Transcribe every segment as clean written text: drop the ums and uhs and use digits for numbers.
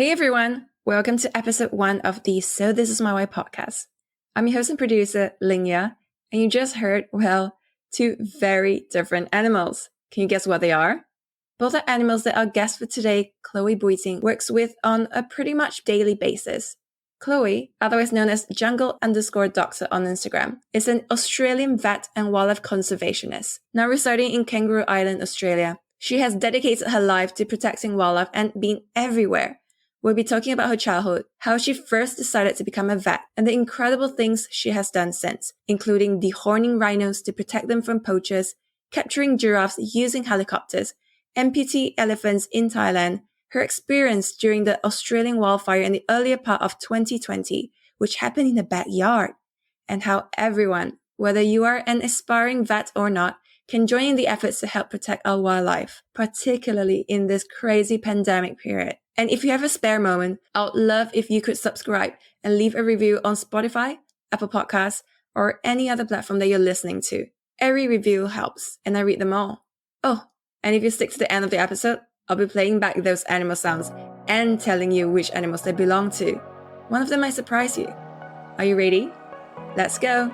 Hey everyone, welcome to episode 1 of the So This Is My Why podcast. I'm your host and producer, Lingya, and you just heard, two very different animals. Can you guess what they are? Both are animals that our guest for today, Chloe Buiting, works with on a pretty much daily basis. Chloe, otherwise known as jungle_doctor on Instagram, is an Australian vet and wildlife conservationist, now residing in Kangaroo Island, Australia. She has dedicated her life to protecting wildlife and being everywhere. We'll be talking about her childhood, how she first decided to become a vet, and the incredible things she has done since, including dehorning rhinos to protect them from poachers, capturing giraffes using helicopters, amputee elephants in Thailand, her experience during the Australian wildfire in the earlier part of 2020, which happened in the backyard, and how everyone, whether you are an aspiring vet or not, can join in the efforts to help protect our wildlife, particularly in this crazy pandemic period. And if you have a spare moment, I would love if you could subscribe and leave a review on Spotify, Apple Podcasts, or any other platform that you're listening to. Every review helps, and I read them all. Oh, and if you stick to the end of the episode, I'll be playing back those animal sounds and telling you which animals they belong to. One of them might surprise you. Are you ready? Let's go!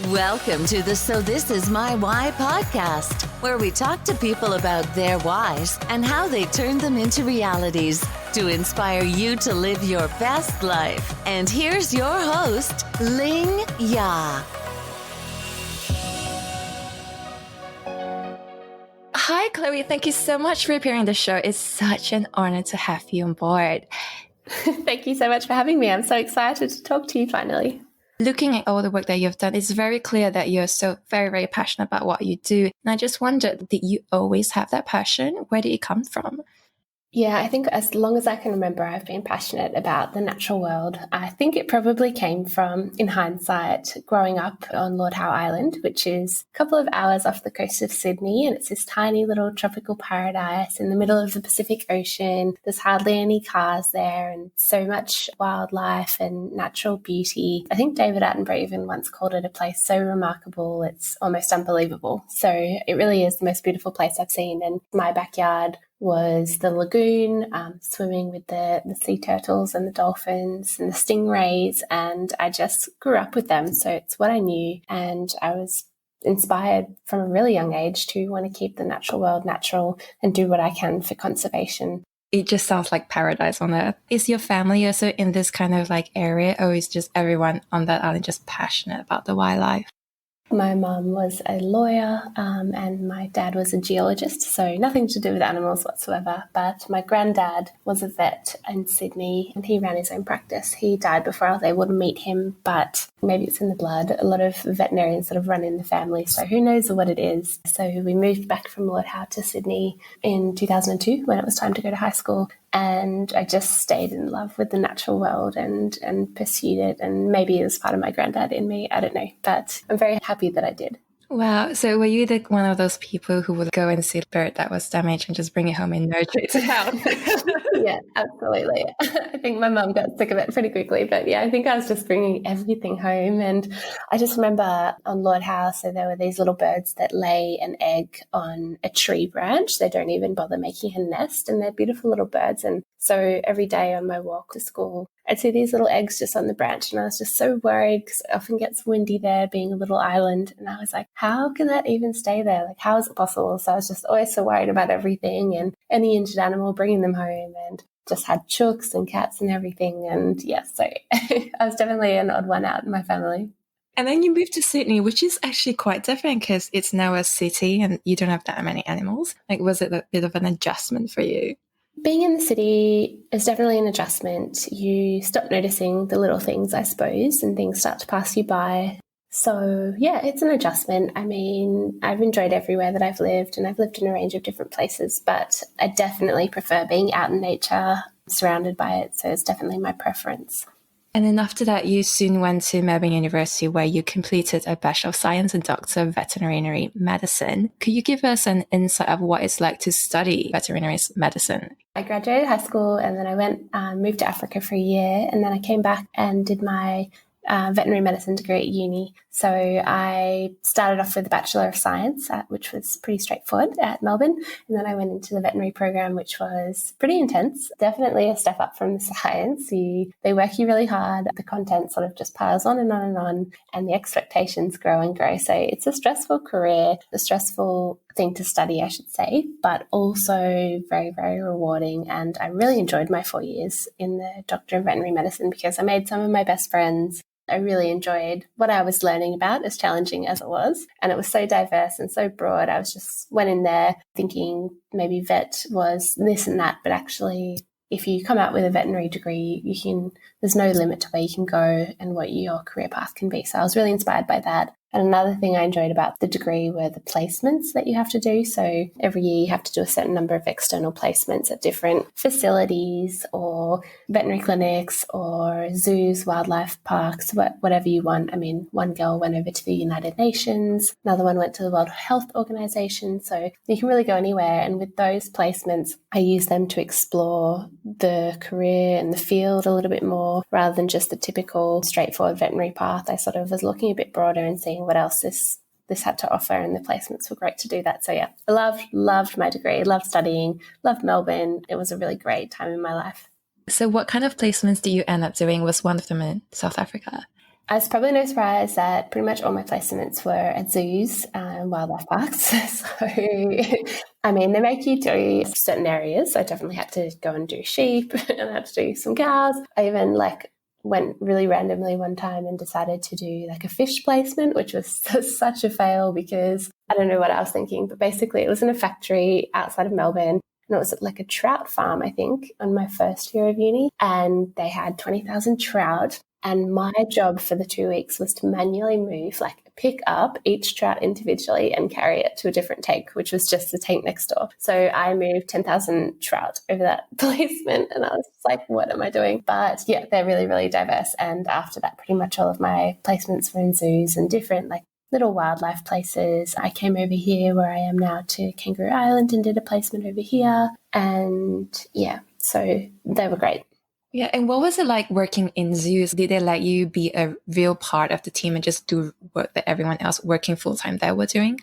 Welcome to the So This Is My Why podcast, where we talk to people about their whys and how they turn them into realities to inspire you to live your best life. And here's your host, Ling Ya. Hi, Chloe. Thank you so much for appearing on the show. It's such an honor to have you on board. Thank you so much for having me. I'm so excited to talk to you finally. Looking at all the work that you've done, it's very clear that you're so very, very passionate about what you do. And I just wondered, did you always have that passion? Where did it come from? Yeah, I think as long as I can remember, I've been passionate about the natural world. I think it probably came from, in hindsight, growing up on Lord Howe Island, which is a couple of hours off the coast of Sydney. And it's this tiny little tropical paradise in the middle of the Pacific Ocean. There's hardly any cars there and so much wildlife and natural beauty. I think David Attenborough even once called it a place so remarkable, it's almost unbelievable. So it really is the most beautiful place I've seen. And my backyard was the lagoon, swimming with the sea turtles and the dolphins and the stingrays, and I just grew up with them. So it's what I knew, and I was inspired from a really young age to want to keep the natural world natural and do what I can for conservation. It just sounds like paradise on earth. Is your family also in this kind of like area, or is just everyone on that island just passionate about the wildlife? My mum was a lawyer and my dad was a geologist, so nothing to do with animals whatsoever. But my granddad was a vet in Sydney and he ran his own practice. He died before I was able to meet him, but maybe it's in the blood. A lot of veterinarians sort of run in the family, so who knows what it is. So we moved back from Lord Howe to Sydney in 2002 when it was time to go to high school. And I just stayed in love with the natural world and pursued it. And maybe it was part of my granddad in me. I don't know. But I'm very happy that I did. Wow. So were you one of those people who would go and see a bird that was damaged and just bring it home and nurture it to health? Yeah, absolutely. I think my mum got sick of it pretty quickly. But yeah, I think I was just bringing everything home. And I just remember on Lord Howe, so there were these little birds that lay an egg on a tree branch. They don't even bother making a nest, and they're beautiful little birds. And so every day on my walk to school, I'd see these little eggs just on the branch, and I was just so worried because it often gets windy there being a little island. And I was like, how can that even stay there? Like, how is it possible? So I was just always so worried about everything and any injured animal, bringing them home, and just had chooks and cats and everything. And yes, so I was definitely an odd one out in my family. And then you moved to Sydney, which is actually quite different because it's now a city and you don't have that many animals. Like, was it a bit of an adjustment for you? Being in the city is definitely an adjustment. You stop noticing the little things, I suppose, and things start to pass you by. So yeah, it's an adjustment. I mean, I've enjoyed everywhere that I've lived, and I've lived in a range of different places, but I definitely prefer being out in nature, surrounded by it. So it's definitely my preference. And then after that, you soon went to Melbourne University, where you completed a Bachelor of Science and Doctor of Veterinary Medicine. Could you give us an insight of what it's like to study veterinary medicine? I graduated high school and then I moved to Africa for a year, and then I came back and did my veterinary medicine degree at uni. So I started off with a Bachelor of Science, which was pretty straightforward at Melbourne. And then I went into the veterinary program, which was pretty intense. Definitely a step up from the science. They work you really hard. The content sort of just piles on and on and on, and the expectations grow and grow. So it's a stressful career, a stressful thing to study, I should say, but also very, very rewarding. And I really enjoyed my 4 years in the Doctor of Veterinary Medicine because I made some of my best friends. I really enjoyed what I was learning about, as challenging as it was. And it was so diverse and so broad. I was just went in there thinking maybe vet was this and that, but actually if you come out with a veterinary degree, there's no limit to where you can go and what your career path can be. So I was really inspired by that. And another thing I enjoyed about the degree were the placements that you have to do. So every year you have to do a certain number of external placements at different facilities or veterinary clinics or zoos, wildlife parks, whatever you want. I mean, one girl went over to the United Nations, another one went to the World Health Organization. So you can really go anywhere. And with those placements, I use them to explore the career and the field a little bit more rather than just the typical straightforward veterinary path. I sort of was looking a bit broader and seeing what else this had to offer, and the placements were great to do that. So yeah, I loved my degree, loved studying, loved Melbourne. It was a really great time in my life. So what kind of placements did you end up doing? Was one of them in South Africa? It's probably no surprise that pretty much all my placements were at zoos and wildlife parks. So, I mean, they make you do certain areas. I definitely had to go and do sheep and I had to do some cows. I even went really randomly one time and decided to do a fish placement, which was such a fail because I don't know what I was thinking, but basically it was in a factory outside of Melbourne. And it was a trout farm, I think, on my first year of uni. And they had 20,000 trout. And my job for the 2 weeks was to manually move, pick up each trout individually and carry it to a different tank, which was just the tank next door. So I moved 10,000 trout over that placement and I was like, what am I doing? But yeah, they're really, really diverse. And after that, pretty much all of my placements were in zoos and different little wildlife places. I came over here where I am now to Kangaroo Island and did a placement over here. And yeah, so they were great. Yeah, and what was it like working in zoos? Did they let you be a real part of the team and just do work that everyone else working full-time there were doing?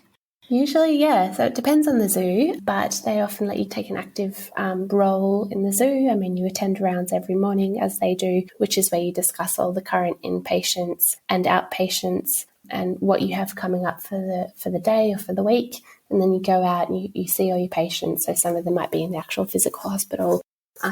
Usually, yeah. So it depends on the zoo, but they often let you take an active role in the zoo. I mean, you attend rounds every morning as they do, which is where you discuss all the current inpatients and outpatients and what you have coming up for the day or for the week. And then you go out and you see all your patients. So some of them might be in the actual physical hospital,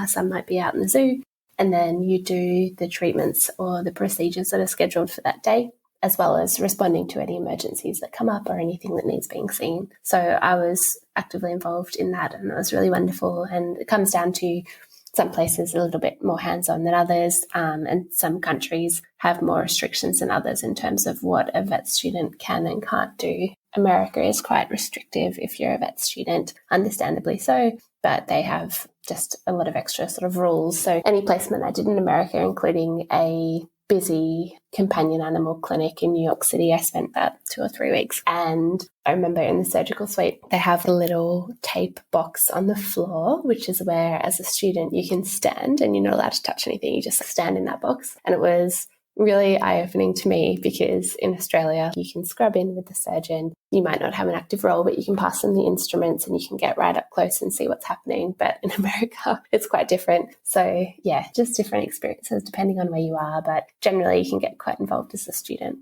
some might be out in the zoo. And then you do the treatments or the procedures that are scheduled for that day, as well as responding to any emergencies that come up or anything that needs being seen. So I was actively involved in that and it was really wonderful. And it comes down to some places a little bit more hands-on than others, and some countries have more restrictions than others in terms of what a vet student can and can't do. America is quite restrictive if you're a vet student, understandably so, but they have just a lot of extra sort of rules. So any placement I did in America, including a busy companion animal clinic in New York City, I spent about 2 or 3 weeks. And I remember in the surgical suite, they have a little tape box on the floor, which is where as a student you can stand and you're not allowed to touch anything. You just stand in that box. And it was really eye-opening to me because in Australia, you can scrub in with the surgeon. You might not have an active role, but you can pass them the instruments and you can get right up close and see what's happening. But in America, it's quite different. So yeah, just different experiences depending on where you are. But generally, you can get quite involved as a student.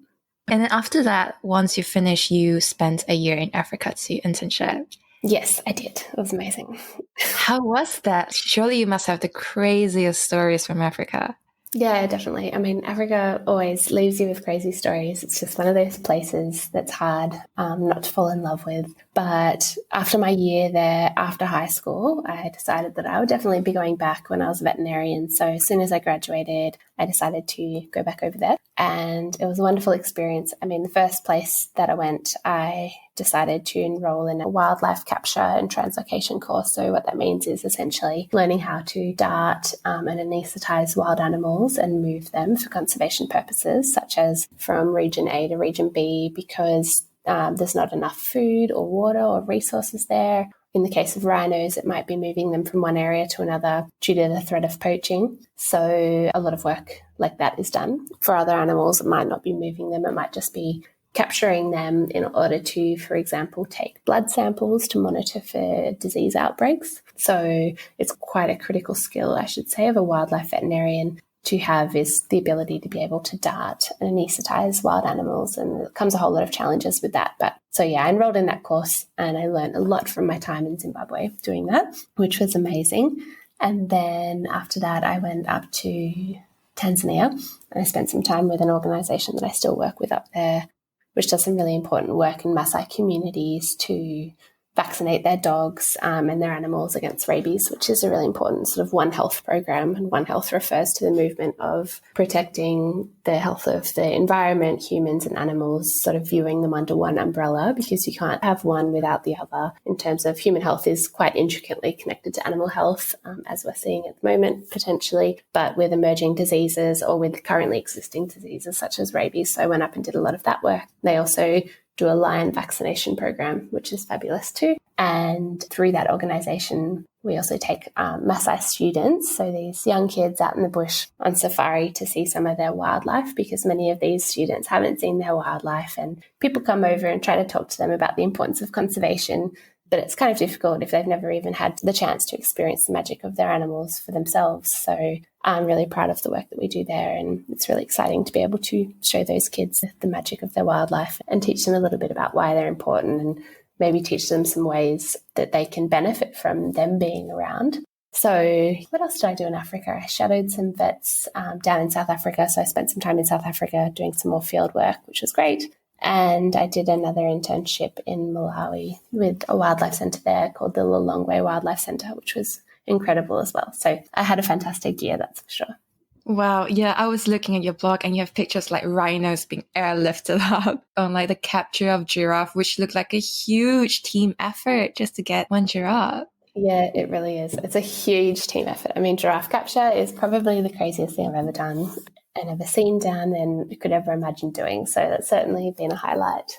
And then after that, once you finish, you spent a year in Africa to internship. Yes, I did. It was amazing. How was that? Surely you must have the craziest stories from Africa. Yeah, definitely. I mean, Africa always leaves you with crazy stories. It's just one of those places that's hard not to fall in love with. But after my year there, after high school, I decided that I would definitely be going back when I was a veterinarian. So as soon as I graduated, I decided to go back over there. And it was a wonderful experience. I mean, the first place that I went, I decided to enroll in a wildlife capture and translocation course. So what that means is essentially learning how to dart and anaesthetize wild animals and move them for conservation purposes, such as from region A to region B, because there's not enough food or water or resources there. In the case of rhinos, it might be moving them from one area to another due to the threat of poaching. So a lot of work like that is done. For other animals, it might not be moving them. It might just be capturing them in order to, for example, take blood samples to monitor for disease outbreaks. So it's quite a critical skill, I should say, of a wildlife veterinarian to have, is the ability to be able to dart and anaesthetize wild animals. And there comes a whole lot of challenges with that. But so, yeah, I enrolled in that course and I learned a lot from my time in Zimbabwe doing that, which was amazing. And then after that, I went up to Tanzania and I spent some time with an organisation that I still work with up there, which does some really important work in Maasai communities to vaccinate their dogs and their animals against rabies, which is a really important sort of One Health program. And One Health refers to the movement of protecting the health of the environment, humans and animals, sort of viewing them under one umbrella, because you can't have one without the other. In terms of human health is quite intricately connected to animal health, as we're seeing at the moment, potentially, but with emerging diseases or with currently existing diseases such as rabies. So I went up and did a lot of that work. They also do a lion vaccination program, which is fabulous too. And through that organisation, we also take Maasai students, so these young kids out in the bush on safari to see some of their wildlife, because many of these students haven't seen their wildlife, and people come over and try to talk to them about the importance of conservation. But it's kind of difficult if they've never even had the chance to experience the magic of their animals for themselves. So I'm really proud of the work that we do there, and it's really exciting to be able to show those kids the magic of their wildlife and teach them a little bit about why they're important, and maybe teach them some ways that they can benefit from them being around. So what else did I do in Africa? I shadowed some vets down in South Africa. So I spent some time in South Africa doing some more field work, which was great. And I did another internship in Malawi with a wildlife centre there called the Lilongwe Wildlife Centre, which was incredible as well. So I had a fantastic year, that's for sure. Wow. Yeah, I was looking at your blog and you have pictures like rhinos being airlifted up on like the capture of giraffe, which looked like a huge team effort just to get one giraffe. Yeah, it really is. It's a huge team effort. I mean, giraffe capture is probably the craziest thing I've ever done and ever seen done and could ever imagine doing. So that's certainly been a highlight.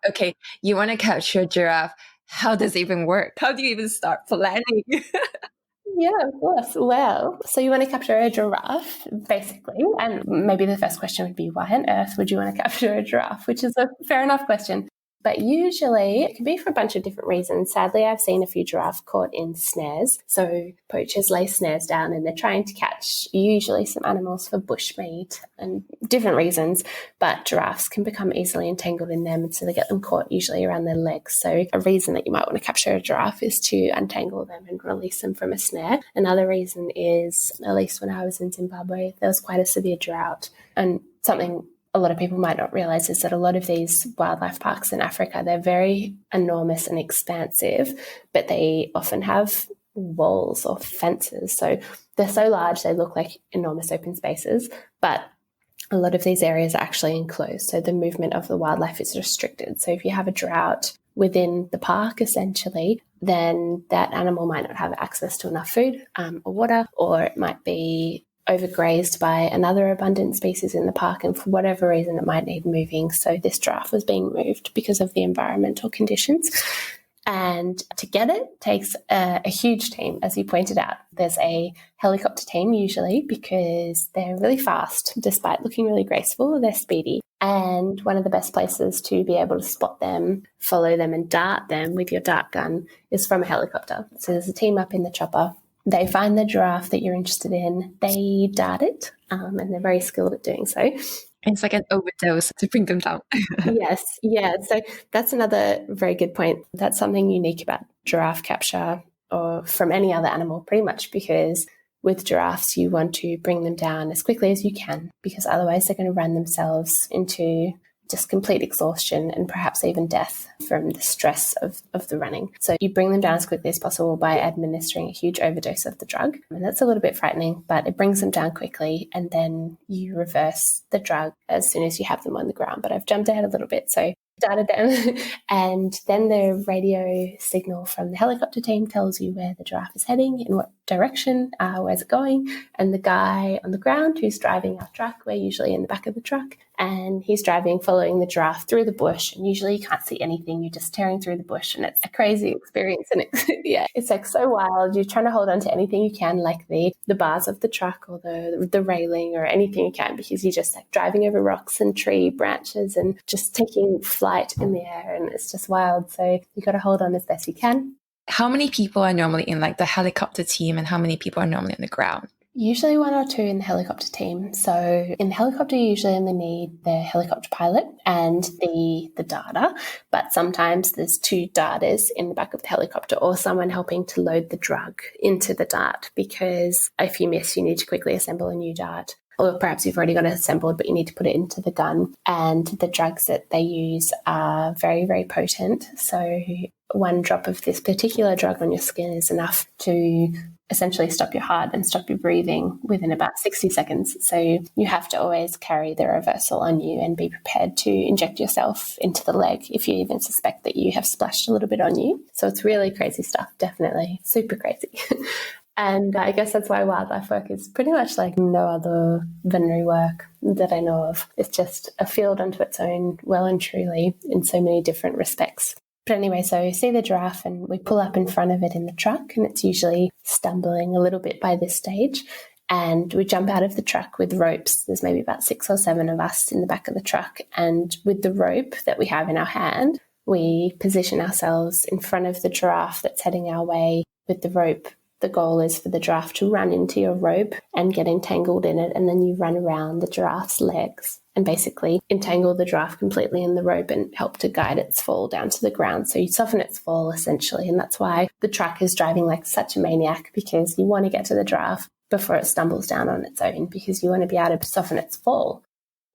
Okay, you want to capture a giraffe. How does it even work? How do you even start planning? Yeah, of course. Well, so you want to capture a giraffe, basically. And maybe the first question would be, why on earth would you want to capture a giraffe? Which is a fair enough question. But usually it can be for a bunch of different reasons. Sadly, I've seen a few giraffe caught in snares. So poachers lay snares down and they're trying to catch usually some animals for bushmeat and different reasons. But giraffes can become easily entangled in them, and so they get them caught usually around their legs. So a reason that you might want to capture a giraffe is to untangle them and release them from a snare. Another reason is, at least when I was in Zimbabwe, there was quite a severe drought, and something a lot of people might not realize is that a lot of these wildlife parks in Africa, they're very enormous and expansive, but they often have walls or fences. So they're so large, they look like enormous open spaces, but a lot of these areas are actually enclosed. So the movement of the wildlife is restricted. So if you have a drought within the park, essentially, then that animal might not have access to enough food or water, or it might be overgrazed by another abundant species in the park, and for whatever reason it might need moving. So this giraffe was being moved because of the environmental conditions. And to get it takes a huge team, as you pointed out. There's a helicopter team usually, because they're really fast. Despite looking really graceful, they're speedy. And one of the best places to be able to spot them, follow them and dart them with your dart gun is from a helicopter. So there's a team up in the chopper. They find the giraffe that you're interested in, they dart it, and they're very skilled at doing so. It's like an overdose to bring them down. Yes, yeah. So that's another very good point. That's something unique about giraffe capture, or from any other animal pretty much, because with giraffes you want to bring them down as quickly as you can, because otherwise they're going to run themselves into just complete exhaustion and perhaps even death from the stress of the running. So you bring them down as quickly as possible by administering a huge overdose of the drug. And that's a little bit frightening, but it brings them down quickly, and then you reverse the drug as soon as you have them on the ground. But I've jumped ahead a little bit. So Data them. And then the radio signal from the helicopter team tells you where the giraffe is heading, in what direction, where's it going. And the guy on the ground who's driving our truck, we're usually in the back of the truck, and he's driving, following the giraffe through the bush. And usually you can't see anything. You're just tearing through the bush, and it's a crazy experience. And it's like so wild. You're trying to hold on to anything you can, like the bars of the truck or the railing or anything you can, because you're just like driving over rocks and tree branches and just taking flight in the air. And it's just wild. So you got to hold on as best you can. How many people are normally in like the helicopter team, and how many people are normally on the ground? Usually 1 or 2 in the helicopter team. So in the helicopter, you usually only need the helicopter pilot and the data, but sometimes there's 2 darters in the back of the helicopter, or someone helping to load the drug into the dart, because if you miss, you need to quickly assemble a new dart. Or perhaps you've already got it assembled, but you need to put it into the gun. And the drugs that they use are very, very potent. So 1 drop of this particular drug on your skin is enough to essentially stop your heart and stop your breathing within about 60 seconds. So you have to always carry the reversal on you and be prepared to inject yourself into the leg if you even suspect that you have splashed a little bit on you. So it's really crazy stuff, definitely. Super crazy. And I guess that's why wildlife work is pretty much like no other veterinary work that I know of. It's just a field unto its own, well and truly, in so many different respects. But anyway, so you see the giraffe and we pull up in front of it in the truck, and it's usually stumbling a little bit by this stage. And we jump out of the truck with ropes. There's maybe about 6 or 7 of us in the back of the truck. And with the rope that we have in our hand, we position ourselves in front of the giraffe that's heading our way with the rope. The goal is for the giraffe to run into your rope and get entangled in it, and then you run around the giraffe's legs and basically entangle the giraffe completely in the rope and help to guide its fall down to the ground. So you soften its fall, essentially, and that's why the truck is driving like such a maniac, because you want to get to the giraffe before it stumbles down on its own, because you want to be able to soften its fall.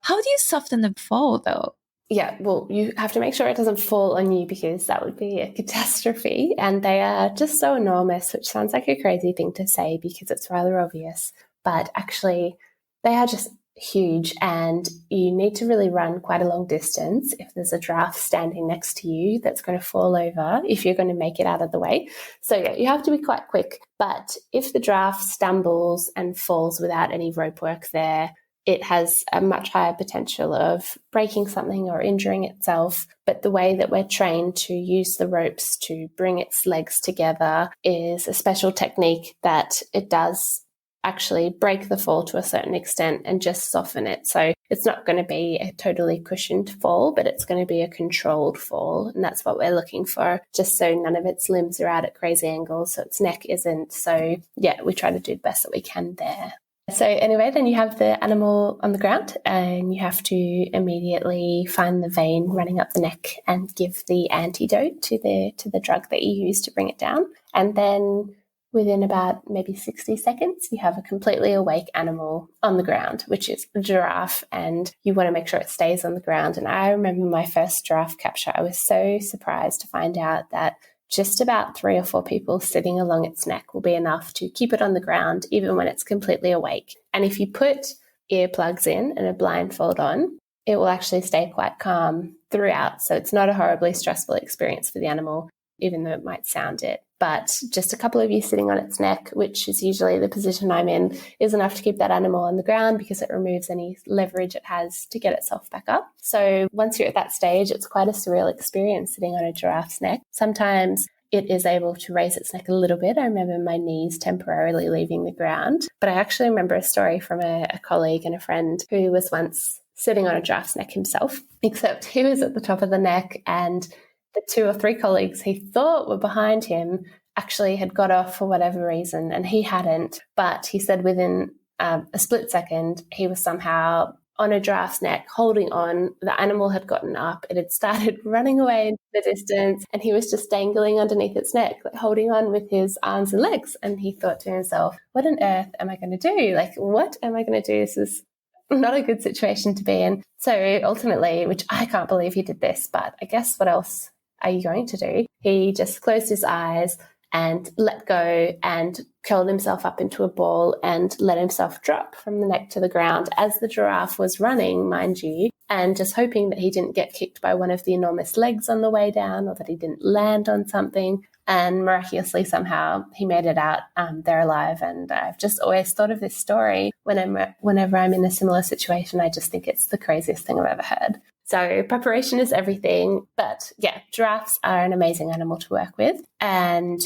How do you soften the fall, though? Yeah, well, you have to make sure it doesn't fall on you, because that would be a catastrophe. And they are just so enormous, which sounds like a crazy thing to say because it's rather obvious. But actually, they are just huge, and you need to really run quite a long distance if there's a giraffe standing next to you that's going to fall over if you're going to make it out of the way. So yeah, you have to be quite quick. But if the giraffe stumbles and falls without any rope work there, it has a much higher potential of breaking something or injuring itself. But the way that we're trained to use the ropes to bring its legs together is a special technique that it does actually break the fall to a certain extent and just soften it. So it's not going to be a totally cushioned fall, but it's going to be a controlled fall. And that's what we're looking for, just so none of its limbs are out at crazy angles, so its neck isn't. So yeah, we try to do the best that we can there. So anyway, then you have the animal on the ground, and you have to immediately find the vein running up the neck and give the antidote to the drug that you use to bring it down. And then within about maybe 60 seconds, you have a completely awake animal on the ground, which is a giraffe, and you want to make sure it stays on the ground. And I remember my first giraffe capture, I was so surprised to find out that just about 3 or 4 people sitting along its neck will be enough to keep it on the ground, even when it's completely awake. And if you put earplugs in and a blindfold on, it will actually stay quite calm throughout. So it's not a horribly stressful experience for the animal, even though it might sound it. But just a couple of you sitting on its neck, which is usually the position I'm in, is enough to keep that animal on the ground, because it removes any leverage it has to get itself back up. So once you're at that stage, it's quite a surreal experience sitting on a giraffe's neck. Sometimes it is able to raise its neck a little bit. I remember my knees temporarily leaving the ground. But I actually remember a story from a colleague and a friend who was once sitting on a giraffe's neck himself, except he was at the top of the neck, and the 2 or 3 colleagues he thought were behind him actually had got off for whatever reason, and he hadn't. But he said within a split second, he was somehow on a giraffe's neck, holding on. The animal had gotten up. It had started running away into the distance, and he was just dangling underneath its neck, like holding on with his arms and legs. And he thought to himself, what on earth am I going to do? Like, what am I going to do? This is not a good situation to be in. So ultimately, which I can't believe he did this, but I guess what else are you going to do? He just closed his eyes and let go and curled himself up into a ball and let himself drop from the neck to the ground as the giraffe was running, mind you, and just hoping that he didn't get kicked by one of the enormous legs on the way down or that he didn't land on something. And miraculously, somehow, he made it out there alive. And I've just always thought of this story whenever I'm in a similar situation. I just think it's the craziest thing I've ever heard. So preparation is everything. But yeah, giraffes are an amazing animal to work with. And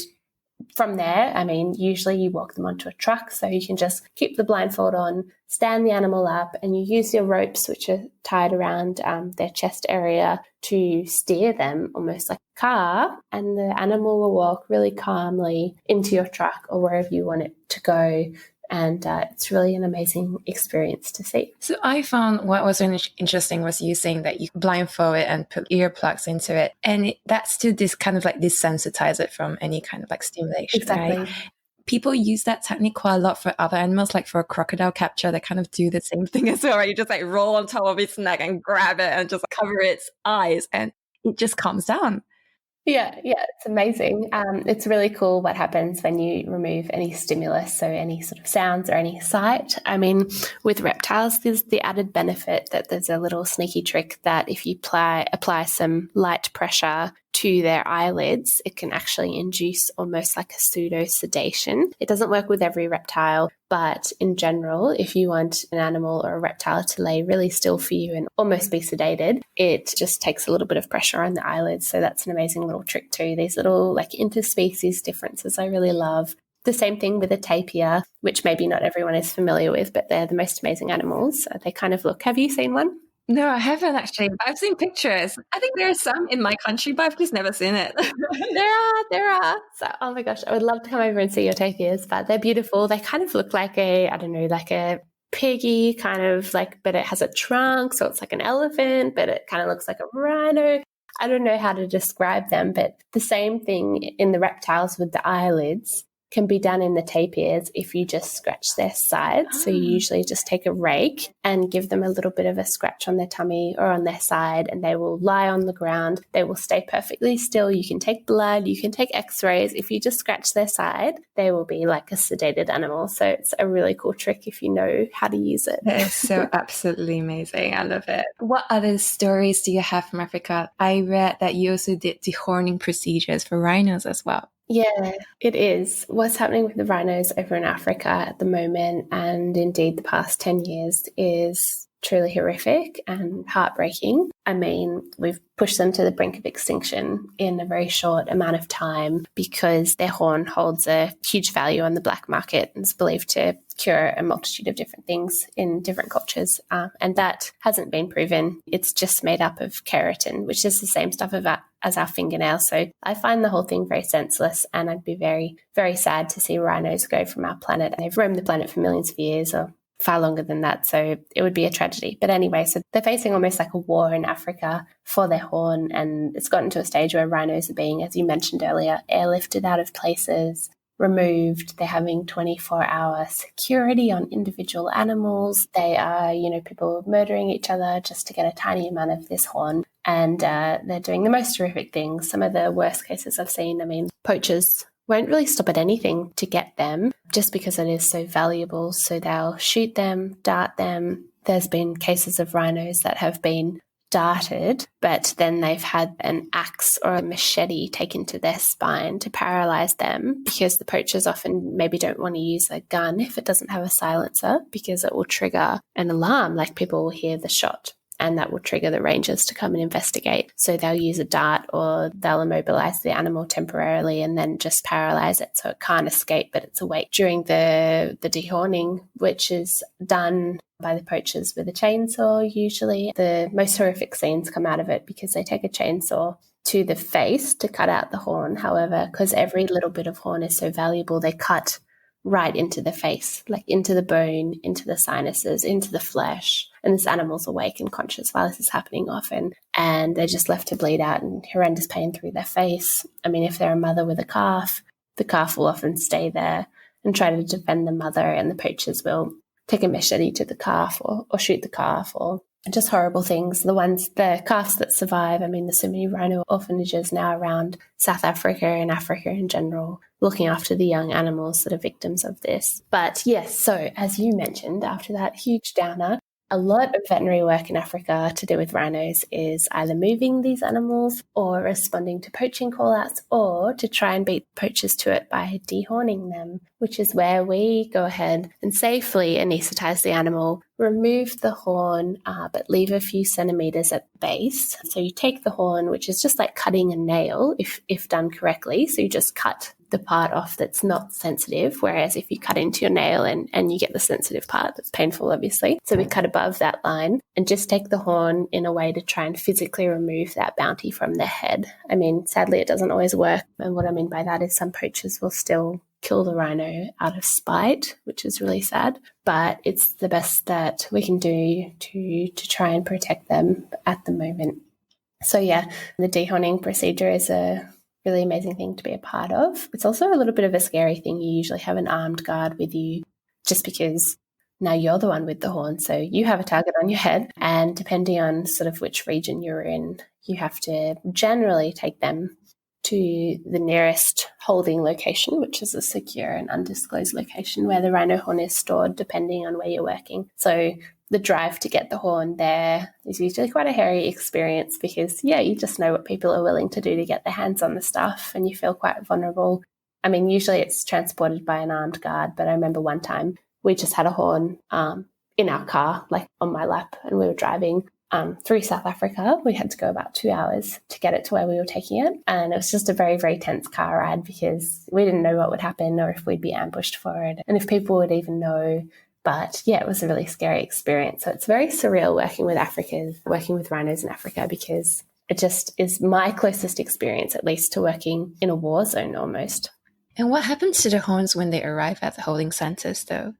from there, I mean, usually you walk them onto a truck, so you can just keep the blindfold on, stand the animal up, and you use your ropes, which are tied around their chest area, to steer them almost like a car, and the animal will walk really calmly into your truck or wherever you want it to go. And it's really an amazing experience to see. So I found what was interesting was you saying that you blindfold it and put earplugs into it. And that's to desensitize it from any kind of like stimulation, Exactly. right? People use that technique quite a lot for other animals, like for a crocodile capture. They kind of do the same thing as well, right? You just like roll on top of its neck and grab it and just cover its eyes and it just calms down. Yeah, it's amazing. It's really cool what happens when you remove any stimulus, so any sort of sounds or any sight. I mean, with reptiles, there's the added benefit that there's a little sneaky trick that if you apply some light pressure to their eyelids, it can actually induce almost like a pseudo sedation. It doesn't work with every reptile, but in general, if you want an animal or a reptile to lay really still for you and almost be sedated, it just takes a little bit of pressure on the eyelids. So that's an amazing little trick too. These little like interspecies differences I really love. The same thing with a tapir, which maybe not everyone is familiar with, but they're the most amazing animals. They kind of look. Have you seen one? No, I haven't actually. I've seen pictures. I think there are some in my country, but I've just never seen it. There are. So, oh my gosh, I would love to come over and see your tapirs, but they're beautiful. They kind of look like like a piggy kind of like, but it has a trunk. So it's like an elephant, but it kind of looks like a rhino. I don't know how to describe them, but the same thing in the reptiles with the eyelids can be done in the tapirs if you just scratch their sides. So you usually just take a rake and give them a little bit of a scratch on their tummy or on their side, and they will lie on the ground. They will stay perfectly still. You can take blood, you can take x-rays. If you just scratch their side, they will be like a sedated animal. So it's a really cool trick if you know how to use it. That is so absolutely amazing. I love it. What other stories do you have from Africa? I read that you also did dehorning procedures for rhinos as well. Yeah, it is. What's happening with the rhinos over in Africa at the moment, and indeed the past 10 years, is truly horrific and heartbreaking. I mean, we've pushed them to the brink of extinction in a very short amount of time because their horn holds a huge value on the black market and is believed to cure a multitude of different things in different cultures. And that hasn't been proven. It's just made up of keratin, which is the same stuff as our fingernails. So I find the whole thing very senseless, and I'd be very, very sad to see rhinos go from our planet. They've roamed the planet for millions of years, or far longer than that, so it would be a tragedy. But anyway, so they're facing almost like a war in Africa for their horn, and it's gotten to a stage where rhinos are being, as you mentioned earlier, airlifted out of places, removed. They're having 24-hour security on individual animals. They are, people murdering each other just to get a tiny amount of this horn. And they're doing the most horrific things. Some of the worst cases I've seen, poachers won't really stop at anything to get them just because it is so valuable. So they'll shoot them, dart them. There's been cases of rhinos that have been darted, but then they've had an axe or a machete taken to their spine to paralyze them, because the poachers often maybe don't want to use a gun if it doesn't have a silencer, because it will trigger an alarm, like people will hear the shot, and that will trigger the rangers to come and investigate. So they'll use a dart, or they'll immobilize the animal temporarily and then just paralyze it so it can't escape, but it's awake. During the dehorning, which is done by the poachers with a chainsaw, usually the most horrific scenes come out of it because they take a chainsaw to the face to cut out the horn. However, because every little bit of horn is so valuable, they cut right into the face, like into the bone, into the sinuses, into the flesh. And this animal's awake and conscious while this is happening often. And they're just left to bleed out in horrendous pain through their face. If they're a mother with a calf, the calf will often stay there and try to defend the mother, and the poachers will take a machete to the calf or shoot the calf, or just horrible things. The calves that survive, there's so many rhino orphanages now around South Africa and Africa in general, looking after the young animals that are victims of this. But yes, so as you mentioned, after that huge downer, a lot of veterinary work in Africa to do with rhinos is either moving these animals or responding to poaching callouts or to try and beat poachers to it by dehorning them, which is where we go ahead and safely anaesthetize the animal, remove the horn, but leave a few centimetres at the base. So you take the horn, which is just like cutting a nail if done correctly. So you just cut the part off that's not sensitive, whereas if you cut into your nail and you get the sensitive part, that's painful, obviously. So we cut above that line and just take the horn in a way to try and physically remove that bounty from their head. I mean, sadly, it doesn't always work. And what I mean by that is some poachers will still kill the rhino out of spite, which is really sad, but it's the best that we can do to try and protect them at the moment. So yeah, the dehorning procedure is a really amazing thing to be a part of. It's also a little bit of a scary thing. You usually have an armed guard with you just because now you're the one with the horn. So you have a target on your head, and depending on sort of which region you're in, you have to generally take them to the nearest holding location, which is a secure and undisclosed location where the rhino horn is stored, depending on where you're working. So the drive to get the horn there is usually quite a hairy experience because, yeah, you just know what people are willing to do to get their hands on the stuff and you feel quite vulnerable. I mean, usually it's transported by an armed guard, but I remember one time we just had a horn in our car, like on my lap, and we were driving through South Africa. We had to go about 2 hours to get it to where we were taking it. And it was just a very, very tense car ride because we didn't know what would happen or if we'd be ambushed for it and if people would even know. But yeah, it was a really scary experience. So it's very surreal working with rhinos in Africa, because it just is my closest experience, at least, to working in a war zone almost. And what happens to the horns when they arrive at the holding centres, though?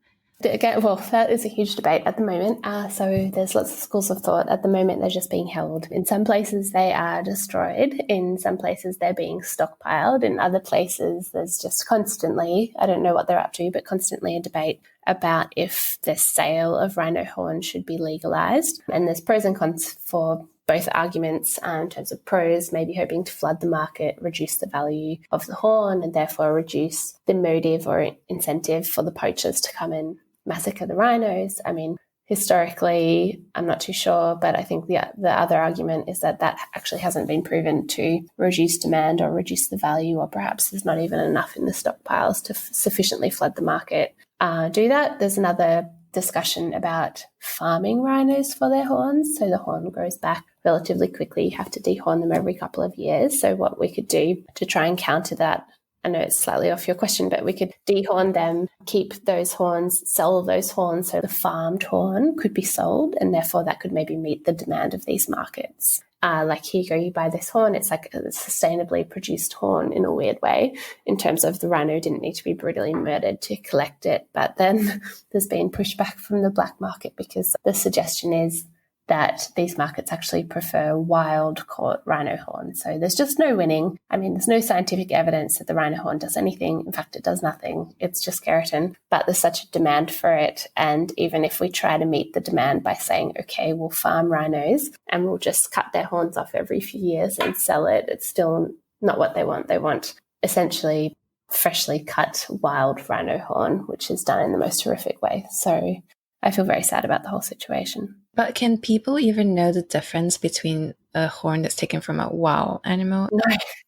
Again, well, that is a huge debate at the moment. So there's lots of schools of thought. At the moment, they're just being held. In some places, they are destroyed. In some places, they're being stockpiled. In other places, there's just constantly, I don't know what they're up to, but constantly a debate about if the sale of rhino horn should be legalised. And there's pros and cons for both arguments. In terms of pros, maybe hoping to flood the market, reduce the value of the horn, and therefore reduce the motive or incentive for the poachers to come and massacre the rhinos. I mean, historically, I'm not too sure, but I think the other argument is that actually hasn't been proven to reduce demand or reduce the value, or perhaps there's not even enough in the stockpiles to sufficiently flood the market. Do that. There's another discussion about farming rhinos for their horns. So the horn grows back relatively quickly. You have to dehorn them every couple of years. So what we could do to try and counter that, I know it's slightly off your question, but we could dehorn them, keep those horns, sell those horns, so the farmed horn could be sold, and therefore that could maybe meet the demand of these markets. Like, here you go, you buy this horn, it's like a sustainably produced horn in a weird way, in terms of the rhino didn't need to be brutally murdered to collect it. But then there's been pushback from the black market because the suggestion is that these markets actually prefer wild-caught rhino horn. So there's just no winning. I mean, there's no scientific evidence that the rhino horn does anything. In fact, it does nothing. It's just keratin. But there's such a demand for it. And even if we try to meet the demand by saying, okay, we'll farm rhinos and we'll just cut their horns off every few years and sell it, it's still not what they want. They want essentially freshly cut wild rhino horn, which is done in the most horrific way. So I feel very sad about the whole situation. But can people even know the difference between a horn that's taken from a wild animal?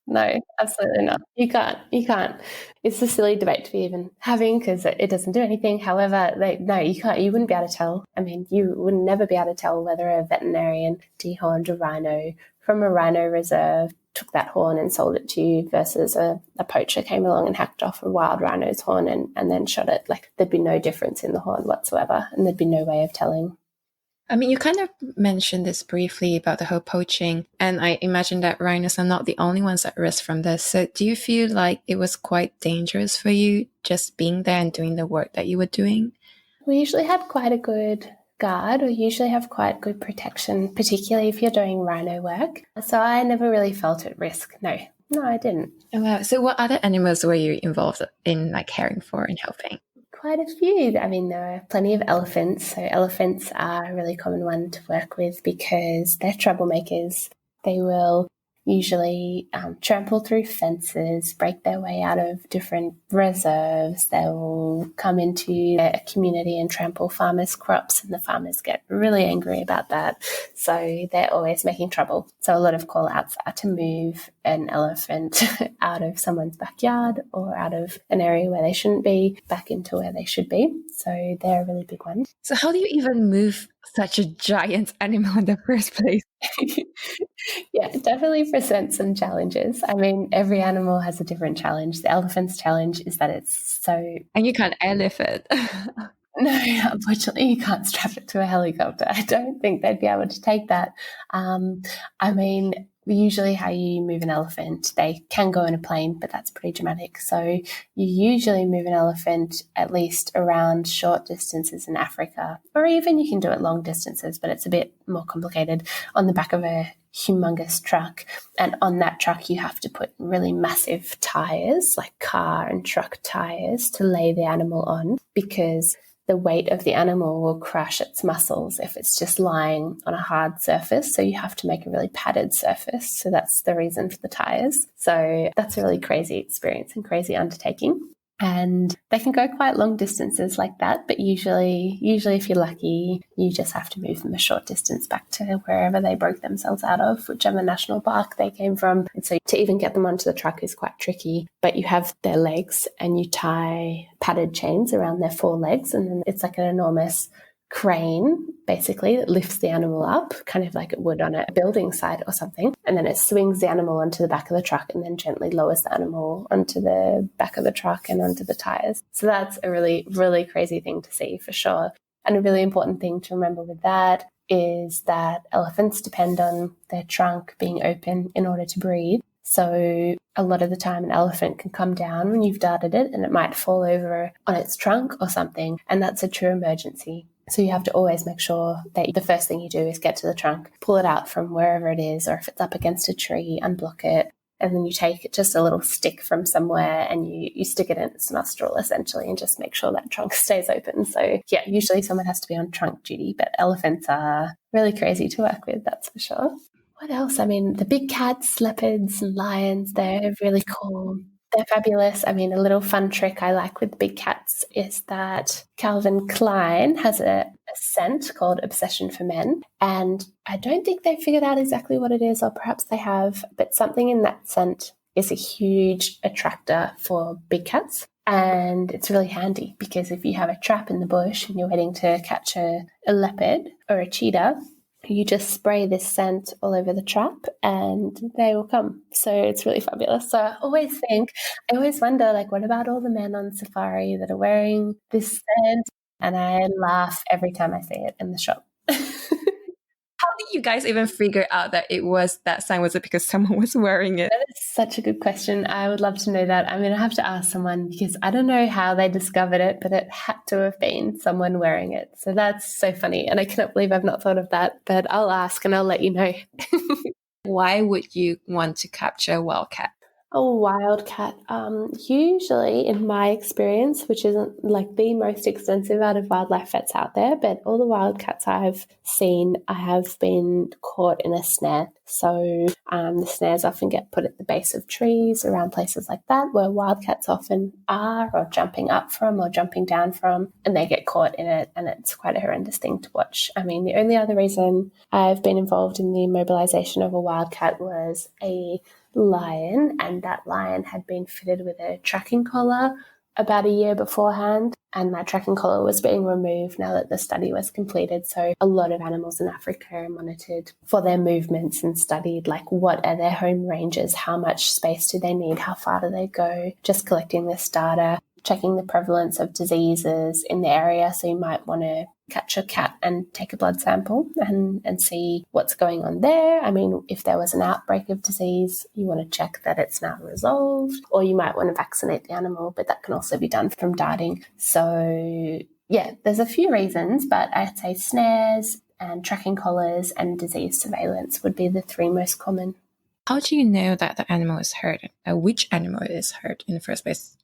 No, absolutely not. You can't. It's a silly debate to be even having because it doesn't do anything. However, you can't. You wouldn't be able to tell. I mean, you would never be able to tell whether a veterinarian dehorned a rhino from a rhino reserve, took that horn and sold it to you, versus a poacher came along and hacked off a wild rhino's horn and then shot it. Like, there'd be no difference in the horn whatsoever, and there'd be no way of telling. I mean, you kind of mentioned this briefly about the whole poaching, and I imagine that rhinos are not the only ones at risk from this. So do you feel like it was quite dangerous for you just being there and doing the work that you were doing? We usually had quite a good guard. We usually have quite good protection, particularly if you're doing rhino work. So I never really felt at risk. No, I didn't. Oh, wow. So what other animals were you involved in, like, caring for and helping? Quite a few. I mean, there are plenty of elephants. So elephants are a really common one to work with because they're troublemakers. They will usually trample through fences, break their way out of different reserves. They will come into a community and trample farmers' crops, and the farmers get really angry about that. So they're always making trouble. So a lot of call outs are to move an elephant out of someone's backyard or out of an area where they shouldn't be back into where they should be. So they're a really big one. So how do you even move such a giant animal in the first place? Yeah, it definitely presents some challenges. I mean, every animal has a different challenge. The elephant's challenge is that it's so... And you can't airlift it. No, unfortunately, you can't strap it to a helicopter. I don't think they'd be able to take that. I mean, usually how you move an elephant, they can go in a plane, but that's pretty dramatic. So you usually move an elephant at least around short distances in Africa, or even you can do it long distances, but it's a bit more complicated, on the back of a humongous truck. And on that truck, you have to put really massive tires, like car and truck tires, to lay the animal on, because the weight of the animal will crush its muscles if it's just lying on a hard surface. So you have to make a really padded surface. So that's the reason for the tires. So that's a really crazy experience and crazy undertaking. And they can go quite long distances like that, but usually if you're lucky, you just have to move them a short distance back to wherever they broke themselves out of, whichever national park they came from. And so to even get them onto the truck is quite tricky, but you have their legs and you tie padded chains around their forelegs, and then it's like an enormous crane basically that lifts the animal up, kind of like it would on a building site or something, and then it swings the animal onto the back of the truck and then gently lowers the animal onto the back of the truck and onto the tires. So that's a really, really crazy thing to see for sure. And a really important thing to remember with that is that elephants depend on their trunk being open in order to breathe. So a lot of the time an elephant can come down when you've darted it and it might fall over on its trunk or something, and that's a true emergency. So you have to always make sure that the first thing you do is get to the trunk, pull it out from wherever it is, or if it's up against a tree, unblock it, and then you take just a little stick from somewhere and you stick it in its nostril essentially and just make sure that trunk stays open. So yeah, usually someone has to be on trunk duty, but elephants are really crazy to work with, that's for sure. What else? I mean, the big cats, leopards and lions, they're really cool. They're fabulous. I mean, a little fun trick I like with big cats is that Calvin Klein has a scent called Obsession for Men. And I don't think they've figured out exactly what it is, or perhaps they have, but something in that scent is a huge attractor for big cats. And it's really handy because if you have a trap in the bush and you're waiting to catch a leopard or a cheetah, you just spray this scent all over the trap and they will come. So it's really fabulous. So I always wonder, like, what about all the men on safari that are wearing this scent? And I laugh every time I see it in the shop. How did you guys even figure out that it was that sign? Was it because someone was wearing it? That is such a good question. I would love to know that. I'm going to have to ask someone because I don't know how they discovered it, but it had to have been someone wearing it. So that's so funny. And I cannot believe I've not thought of that, but I'll ask and I'll let you know. Why would you want to capture a wildcat? A wildcat, usually in my experience, which isn't like the most extensive out of wildlife vets out there, but all the wildcats I've seen, I have been caught in a snare. So the snares often get put at the base of trees around places like that where wildcats often are, or jumping up from or jumping down from, and they get caught in it, and it's quite a horrendous thing to watch. I mean, the only other reason I've been involved in the immobilization of a wildcat was a lion, and that lion had been fitted with a tracking collar about a year beforehand, and that tracking collar was being removed now that the study was completed. So a lot of animals in Africa are monitored for their movements and studied, like, what are their home ranges, how much space do they need, how far do they go, just collecting this data, checking the prevalence of diseases in the area. So you might want to catch a cat and take a blood sample and see what's going on there. I mean, if there was an outbreak of disease, you want to check that it's now resolved, or you might want to vaccinate the animal, but that can also be done from darting. So yeah, there's a few reasons, but I'd say snares and tracking collars and disease surveillance would be the three most common. How do you know that the animal is hurt? Which animal is hurt in the first place?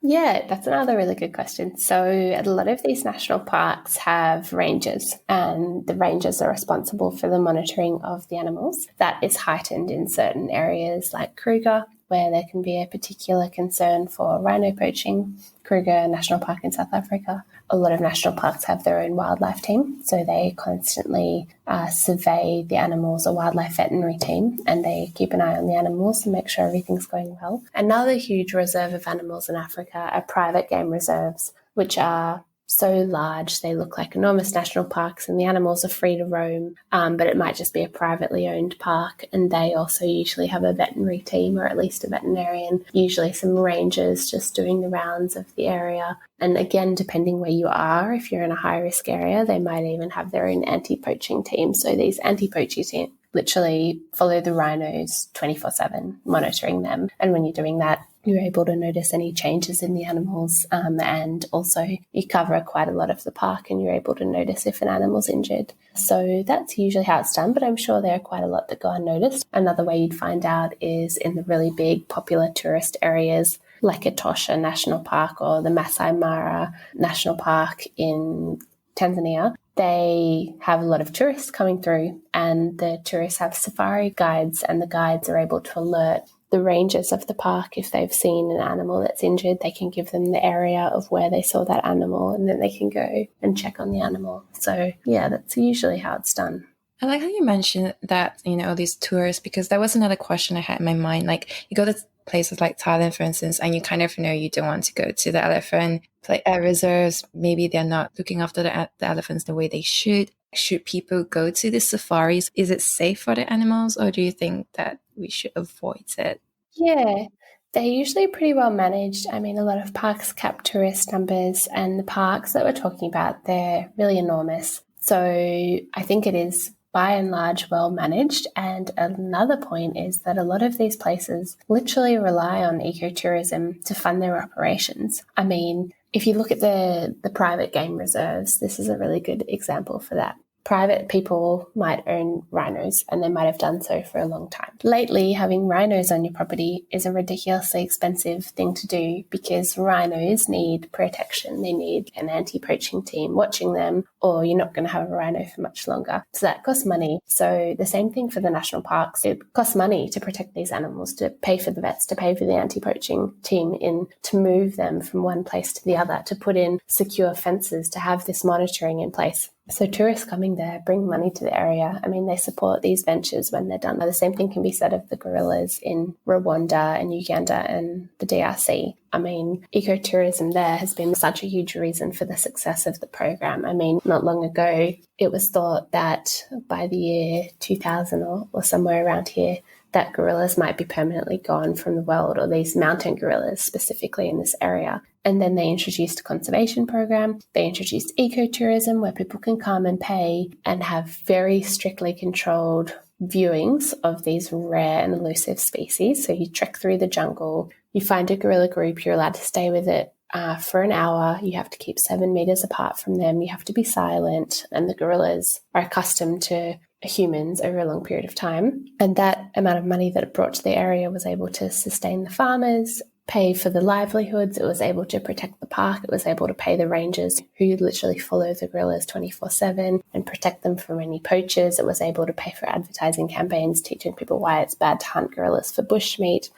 Yeah, that's another really good question. So a lot of these national parks have rangers, and the rangers are responsible for the monitoring of the animals. That is heightened in certain areas like Kruger, where there can be a particular concern for rhino poaching. Kruger National Park in South Africa. A lot of national parks have their own wildlife team, so they constantly survey the animals, a wildlife veterinary team, and they keep an eye on the animals and make sure everything's going well. Another huge reserve of animals in Africa are private game reserves, which are so large they look like enormous national parks, and the animals are free to roam, but it might just be a privately owned park, and they also usually have a veterinary team, or at least a veterinarian, usually some rangers just doing the rounds of the area. And again, depending where you are, if you're in a high-risk area, they might even have their own anti-poaching team. So these anti-poaching teams literally follow the rhinos 24/7, monitoring them. And when you're doing that, you're able to notice any changes in the animals, and also you cover quite a lot of the park and you're able to notice if an animal's injured. So that's usually how it's done, but I'm sure there are quite a lot that go unnoticed. Another way you'd find out is in the really big popular tourist areas like Etosha National Park or the Masai Mara National Park in Tanzania. They have a lot of tourists coming through, and the tourists have safari guides, and the guides are able to alert the rangers of the park. If they've seen an animal that's injured, they can give them the area of where they saw that animal, and then they can go and check on the animal. So yeah, that's usually how it's done. I like how you mentioned that, these tours, because that was another question I had in my mind. Like, you go to places like Thailand, for instance, and you kind of you don't want to go to the elephant reserves. Maybe they're not looking after the elephants the way they should. Should people go to the safaris? Is it safe for the animals, or do you think that we should avoid it? Yeah, they're usually pretty well managed. I mean, a lot of parks cap tourist numbers, and the parks that we're talking about, they're really enormous. So I think it is by and large well managed. And another point is that a lot of these places literally rely on ecotourism to fund their operations. I mean, if you look at the private game reserves, this is a really good example for that. Private people might own rhinos, and they might have done so for a long time. Lately, having rhinos on your property is a ridiculously expensive thing to do, because rhinos need protection. They need an anti-poaching team watching them, or you're not going to have a rhino for much longer. So that costs money. So the same thing for the national parks. It costs money to protect these animals, to pay for the vets, to pay for the anti-poaching team, to move them from one place to the other, to put in secure fences, to have this monitoring in place. So tourists coming there bring money to the area. I mean, they support these ventures when they're done. The same thing can be said of the gorillas in Rwanda and Uganda and the DRC. I mean, ecotourism there has been such a huge reason for the success of the program. I mean, not long ago, it was thought that by the year 2000 or somewhere around here, that gorillas might be permanently gone from the world, or these mountain gorillas specifically in this area. And then they introduced a conservation program. They introduced ecotourism, where people can come and pay and have very strictly controlled viewings of these rare and elusive species. So you trek through the jungle, you find a gorilla group, you're allowed to stay with it for an hour. You have to keep 7 meters apart from them. You have to be silent. And the gorillas are accustomed to humans over a long period of time. And that amount of money that it brought to the area was able to sustain the farmers, pay for the livelihoods. It was able to protect the park. It was able to pay the rangers who literally follow the gorillas 24/7 and protect them from any poachers. It was able to pay for advertising campaigns, teaching people why it's bad to hunt gorillas for bushmeat.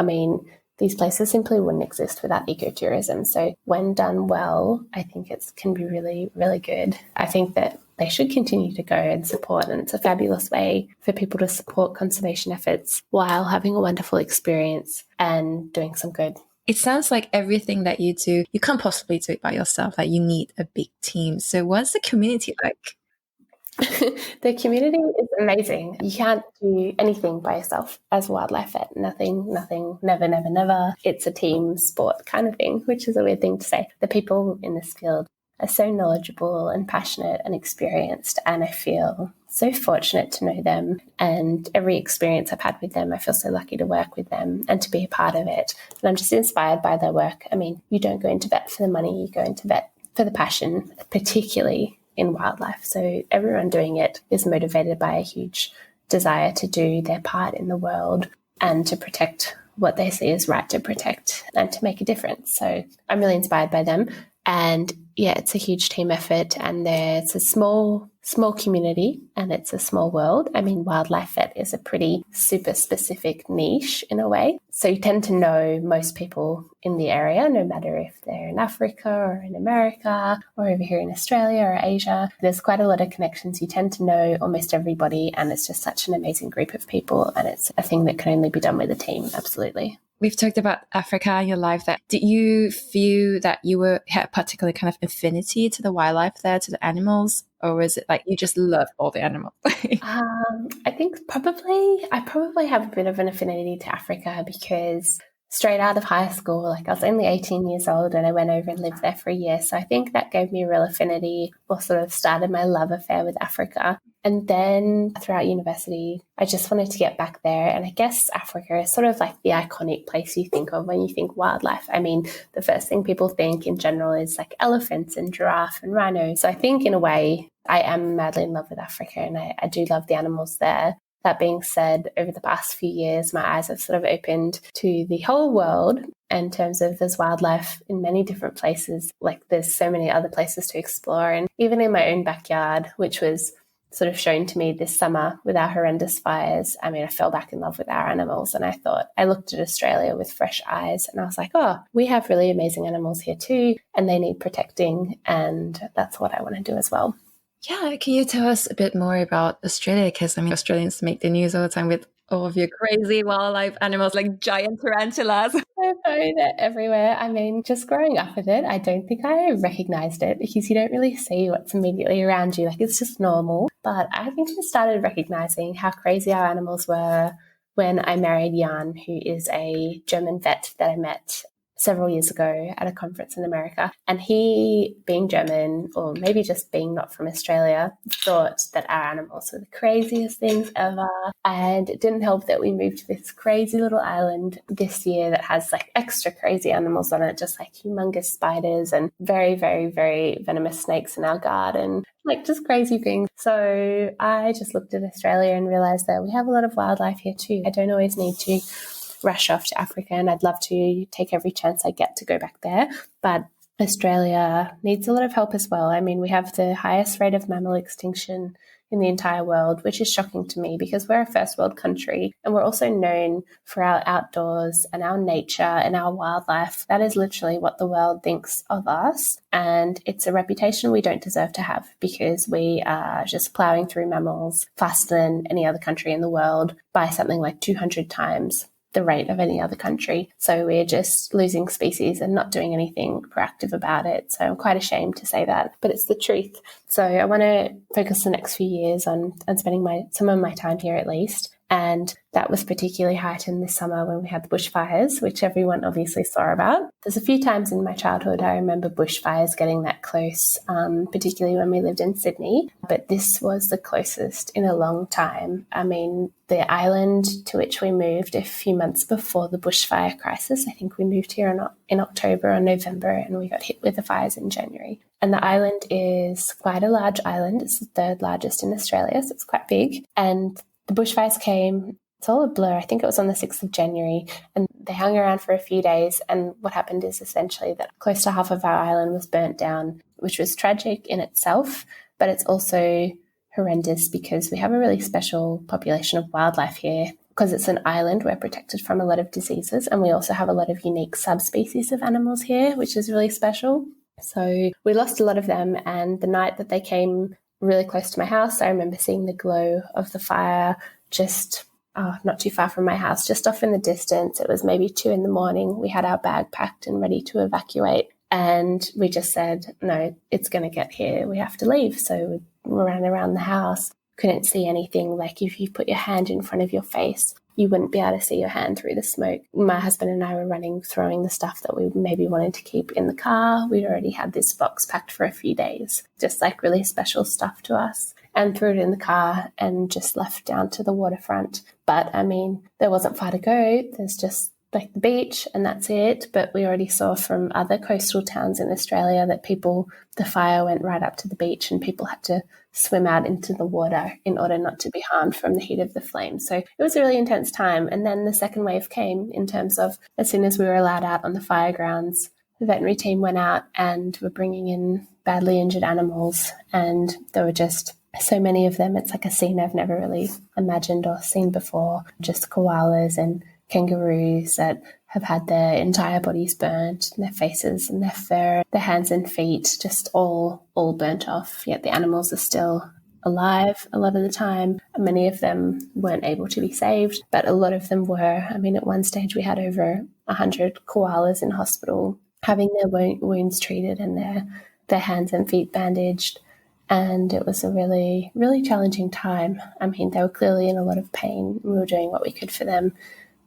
I mean, these places simply wouldn't exist without ecotourism. So when done well, I think it can be really, really good. I think that they should continue to go and support, and it's a fabulous way for people to support conservation efforts while having a wonderful experience and doing some good. It sounds like everything that you do, you can't possibly do it by yourself. Like, you need a big team. So what's the community like? The community is amazing. You can't do anything by yourself as a wildlife vet. Nothing, never, never, never. It's a team sport kind of thing, which is a weird thing to say. The people in this field are so knowledgeable and passionate and experienced, and I feel so fortunate to know them. And every experience I've had with them, I feel so lucky to work with them and to be a part of it. And I'm just inspired by their work. I mean, you don't go into vet for the money, you go into vet for the passion, particularly in wildlife. So everyone doing it is motivated by a huge desire to do their part in the world and to protect what they see as right to protect and to make a difference. So I'm really inspired by them. And yeah, it's a huge team effort, and it's a small community, and it's a small world. I mean, wildlife vet is a pretty super specific niche in a way. So you tend to know most people in the area, no matter if they're in Africa or in America or over here in Australia or Asia. There's quite a lot of connections. You tend to know almost everybody, and it's just such an amazing group of people, and it's a thing that can only be done with a team. Absolutely. We've talked about Africa in your life there. Did you feel that you had a particular kind of affinity to the wildlife there, to the animals? Or was it like you just love all the animals? I think I probably have a bit of an affinity to Africa because straight out of high school, like I was only 18 years old and I went over and lived there for a year. So I think that gave me a real affinity, or sort of started my love affair with Africa. And then throughout university, I just wanted to get back there. And I guess Africa is sort of like the iconic place you think of when you think wildlife. I mean, the first thing people think in general is like elephants and giraffe and rhinos. So I think in a way, I am madly in love with Africa, and I do love the animals there. That being said, over the past few years, my eyes have sort of opened to the whole world in terms of there's wildlife in many different places. Like there's so many other places to explore. And even in my own backyard, which was sort of shown to me this summer with our horrendous fires, I mean, I fell back in love with our animals, and I looked at Australia with fresh eyes, and I was like, oh, we have really amazing animals here too, and they need protecting, and that's what I want to do as well. Yeah, can you tell us a bit more about Australia? Because, I mean, Australians make the news all the time with all of your crazy wildlife animals like giant tarantulas. I know they're everywhere. I mean, just growing up with it, I don't think I recognized it because you don't really see what's immediately around you. Like, it's just normal. But I think I started recognizing how crazy our animals were when I married Jan, who is a German vet that I met several years ago at a conference in America. And he, being German, or maybe just being not from Australia, thought that our animals were the craziest things ever. And it didn't help that we moved to this crazy little island this year that has like extra crazy animals on it, just like humongous spiders and very, very, very venomous snakes in our garden, like just crazy things. So I just looked at Australia and realized that we have a lot of wildlife here too. I don't always need to rush off to Africa, and I'd love to take every chance I get to go back there. But Australia needs a lot of help as well. I mean, we have the highest rate of mammal extinction in the entire world, which is shocking to me because we're a first world country, and we're also known for our outdoors and our nature and our wildlife. That is literally what the world thinks of us. And it's a reputation we don't deserve to have because we are just plowing through mammals faster than any other country in the world by something like 200 times the rate of any other country. So we're just losing species and not doing anything proactive about it. So I'm quite ashamed to say that, but it's the truth. So I want to focus the next few years on spending some of my time here at least. And that was particularly heightened this summer when we had the bushfires, which everyone obviously saw about. There's a few times in my childhood I remember bushfires getting that close, particularly when we lived in Sydney. But this was the closest in a long time. I mean, the island to which we moved a few months before the bushfire crisis, I think we moved here in October or November, and we got hit with the fires in January. And the island is quite a large island. It's the third largest in Australia, so it's quite big. And the bushfires came, it's all a blur. I think it was on the 6th of January, and they hung around for a few days. And what happened is essentially that close to half of our island was burnt down, which was tragic in itself, but it's also horrendous because we have a really special population of wildlife here. Because it's an island, we're protected from a lot of diseases, and we also have a lot of unique subspecies of animals here, which is really special. So we lost a lot of them, and the night that they came really close to my house, I remember seeing the glow of the fire just not too far from my house, just off in the distance. It was maybe 2 a.m. We had our bag packed and ready to evacuate. And we just said, no, it's going to get here. We have to leave. So we ran around the house, couldn't see anything. Like if you put your hand in front of your face, you wouldn't be able to see your hand through the smoke. My husband and I were running, throwing the stuff that we maybe wanted to keep in the car. We'd already had this box packed for a few days, just like really special stuff to us, and threw it in the car and just left down to the waterfront. But I mean, there wasn't far to go. There's just like the beach and that's it. But we already saw from other coastal towns in Australia that the fire went right up to the beach and people had to swim out into the water in order not to be harmed from the heat of the flames. So it was a really intense time. And then the second wave came in terms of as soon as we were allowed out on the fire grounds, the veterinary team went out and were bringing in badly injured animals. And there were just so many of them. It's like a scene I've never really imagined or seen before. Just koalas and kangaroos that have had their entire bodies burnt, and their faces and their fur, their hands and feet, just all burnt off. Yet the animals are still alive a lot of the time. Many of them weren't able to be saved, but a lot of them were. I mean, at one stage we had over 100 koalas in hospital having their wounds treated and their hands and feet bandaged. And it was a really, really challenging time. I mean, they were clearly in a lot of pain. We were doing what we could for them.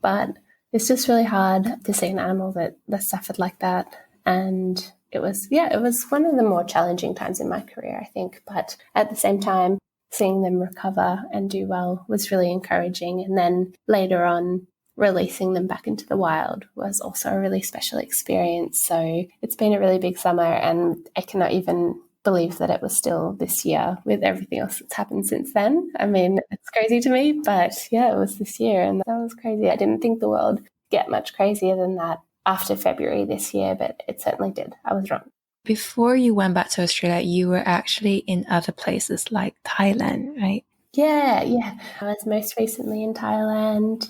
But it's just really hard to see an animal that suffered like that. And it was one of the more challenging times in my career, I think. But at the same time, seeing them recover and do well was really encouraging. And then later on, releasing them back into the wild was also a really special experience. So it's been a really big summer, and I cannot even believe that it was still this year with everything else that's happened since then. I mean, it's crazy to me, but yeah, it was this year, and that was crazy. I didn't think the world would get much crazier than that after February this year, but it certainly did. I was wrong. Before you went back to Australia, you were actually in other places like Thailand, right? Yeah. I was most recently in Thailand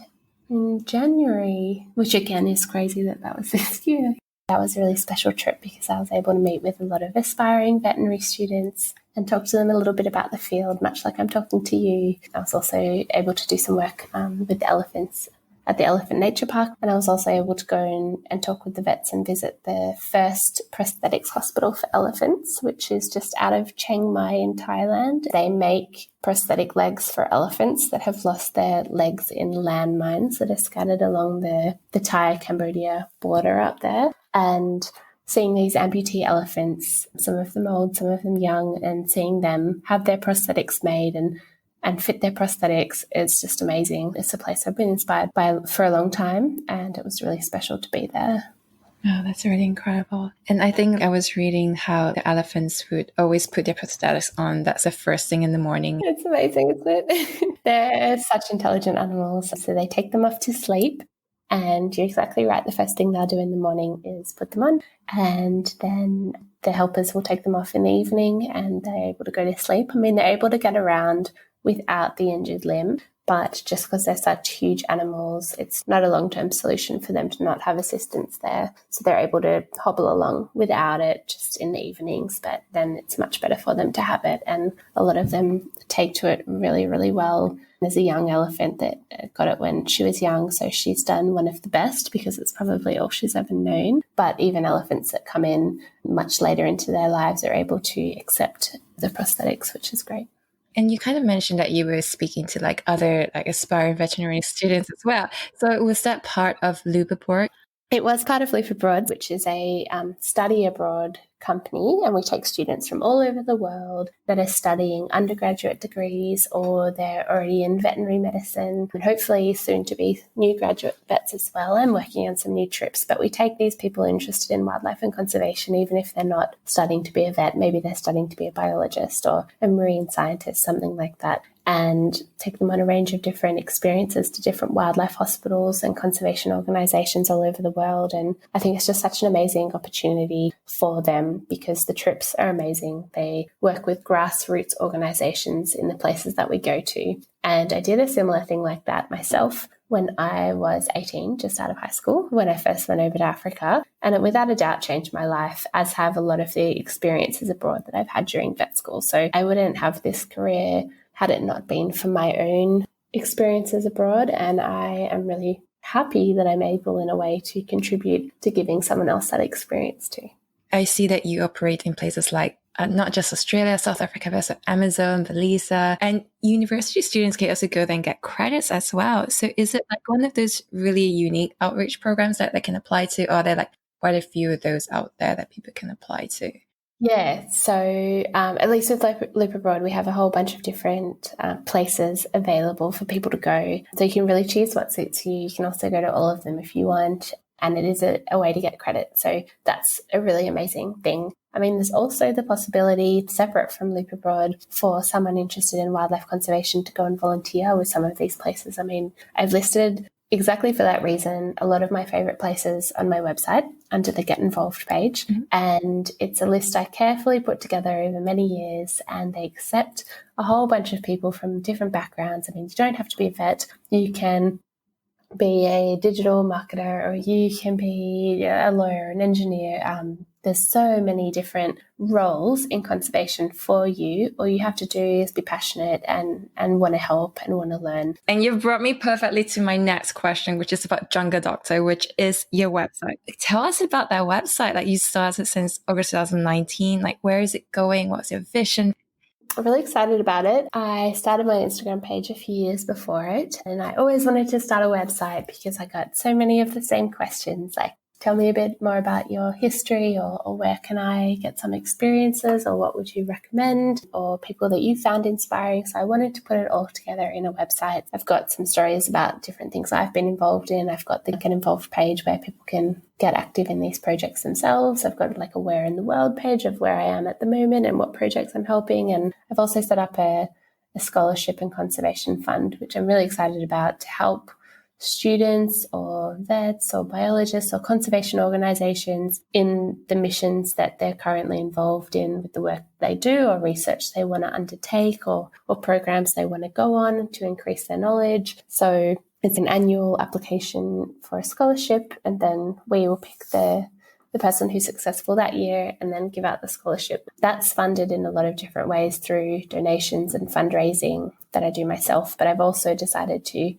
in January, which again is crazy that was this year. That was a really special trip because I was able to meet with a lot of aspiring veterinary students and talk to them a little bit about the field, much like I'm talking to you. I was also able to do some work with the elephants at the Elephant Nature Park, and I was also able to go and talk with the vets and visit the first prosthetics hospital for elephants, which is just out of Chiang Mai in Thailand. They make prosthetic legs for elephants that have lost their legs in landmines that are scattered along the Thai-Cambodia border up there. And seeing these amputee elephants, some of them old, some of them young, and seeing them have their prosthetics made and fit their prosthetics is just amazing. It's a place I've been inspired by for a long time, and it was really special to be there. Oh, that's really incredible. And I think I was reading how the elephants would always put their prosthetics on. That's the first thing in the morning. It's amazing, isn't it? They're such intelligent animals. So they take them off to sleep. And you're exactly right. The first thing they'll do in the morning is put them on, and then the helpers will take them off in the evening, and they're able to go to sleep. I mean, they're able to get around without the injured limb, but just because they're such huge animals, it's not a long-term solution for them to not have assistance there. So they're able to hobble along without it just in the evenings, but then it's much better for them to have it. And a lot of them take to it really, really well. There's a young elephant that got it when she was young, so she's done one of the best because it's probably all she's ever known. But even elephants that come in much later into their lives are able to accept the prosthetics, which is great. And you kind of mentioned that you were speaking to like other like aspiring veterinary students as well. So was that part of Loop Abroad? It was part of Loop Abroad, which is a study abroad company, and we take students from all over the world that are studying undergraduate degrees or they're already in veterinary medicine and hopefully soon to be new graduate vets as well. I'm working on some new trips, but we take these people interested in wildlife and conservation, even if they're not studying to be a vet. Maybe they're studying to be a biologist or a marine scientist, something like that, and take them on a range of different experiences to different wildlife hospitals and conservation organizations all over the world. And I think it's just such an amazing opportunity for them because the trips are amazing. They work with grassroots organizations in the places that we go to. And I did a similar thing like that myself when I was 18, just out of high school, when I first went over to Africa. And it without a doubt changed my life, as have a lot of the experiences abroad that I've had during vet school. So I wouldn't have this career had it not been for my own experiences abroad. And I am really happy that I'm able in a way to contribute to giving someone else that experience too. I see that you operate in places like not just Australia, South Africa, but also Amazon, Belize, and university students can also go there and get credits as well. So is it like one of those really unique outreach programs that they can apply to, or are there like quite a few of those out there that people can apply to? Yeah, so at least with Loop Abroad, we have a whole bunch of different places available for people to go. So you can really choose what suits you. You can also go to all of them if you want, and it is a way to get credit. So that's a really amazing thing. I mean, there's also the possibility, separate from Loop Abroad, for someone interested in wildlife conservation to go and volunteer with some of these places. I mean, I've listed exactly for that reason a lot of my favourite places on my website under the Get Involved page. Mm-hmm. And it's a list I carefully put together over many years, and they accept a whole bunch of people from different backgrounds. I mean, you don't have to be a vet. You can be a digital marketer, or you can be a lawyer, an engineer. There's so many different roles in conservation for you. All you have to do is be passionate and want to help and want to learn. And you've brought me perfectly to my next question, which is about Jungle Doctor, which is your website. Tell us about that website that you started since August 2019. Like, where is it going? What's your vision? I'm really excited about it. I started my Instagram page a few years before it, and I always wanted to start a website because I got so many of the same questions, like, tell me a bit more about your history, or where can I get some experiences, or what would you recommend, or people that you found inspiring. So I wanted to put it all together in a website. I've got some stories about different things I've been involved in. I've got the Get Involved page where people can get active in these projects themselves. I've got like a Where in the World page of where I am at the moment and what projects I'm helping. And I've also set up a scholarship and conservation fund, which I'm really excited about, to help students or vets or biologists or conservation organisations in the missions that they're currently involved in with the work they do, or research they want to undertake, or programs they want to go on to increase their knowledge. So it's an annual application for a scholarship, and then we will pick the person who's successful that year and then give out the scholarship. That's funded in a lot of different ways through donations and fundraising that I do myself, but I've also decided to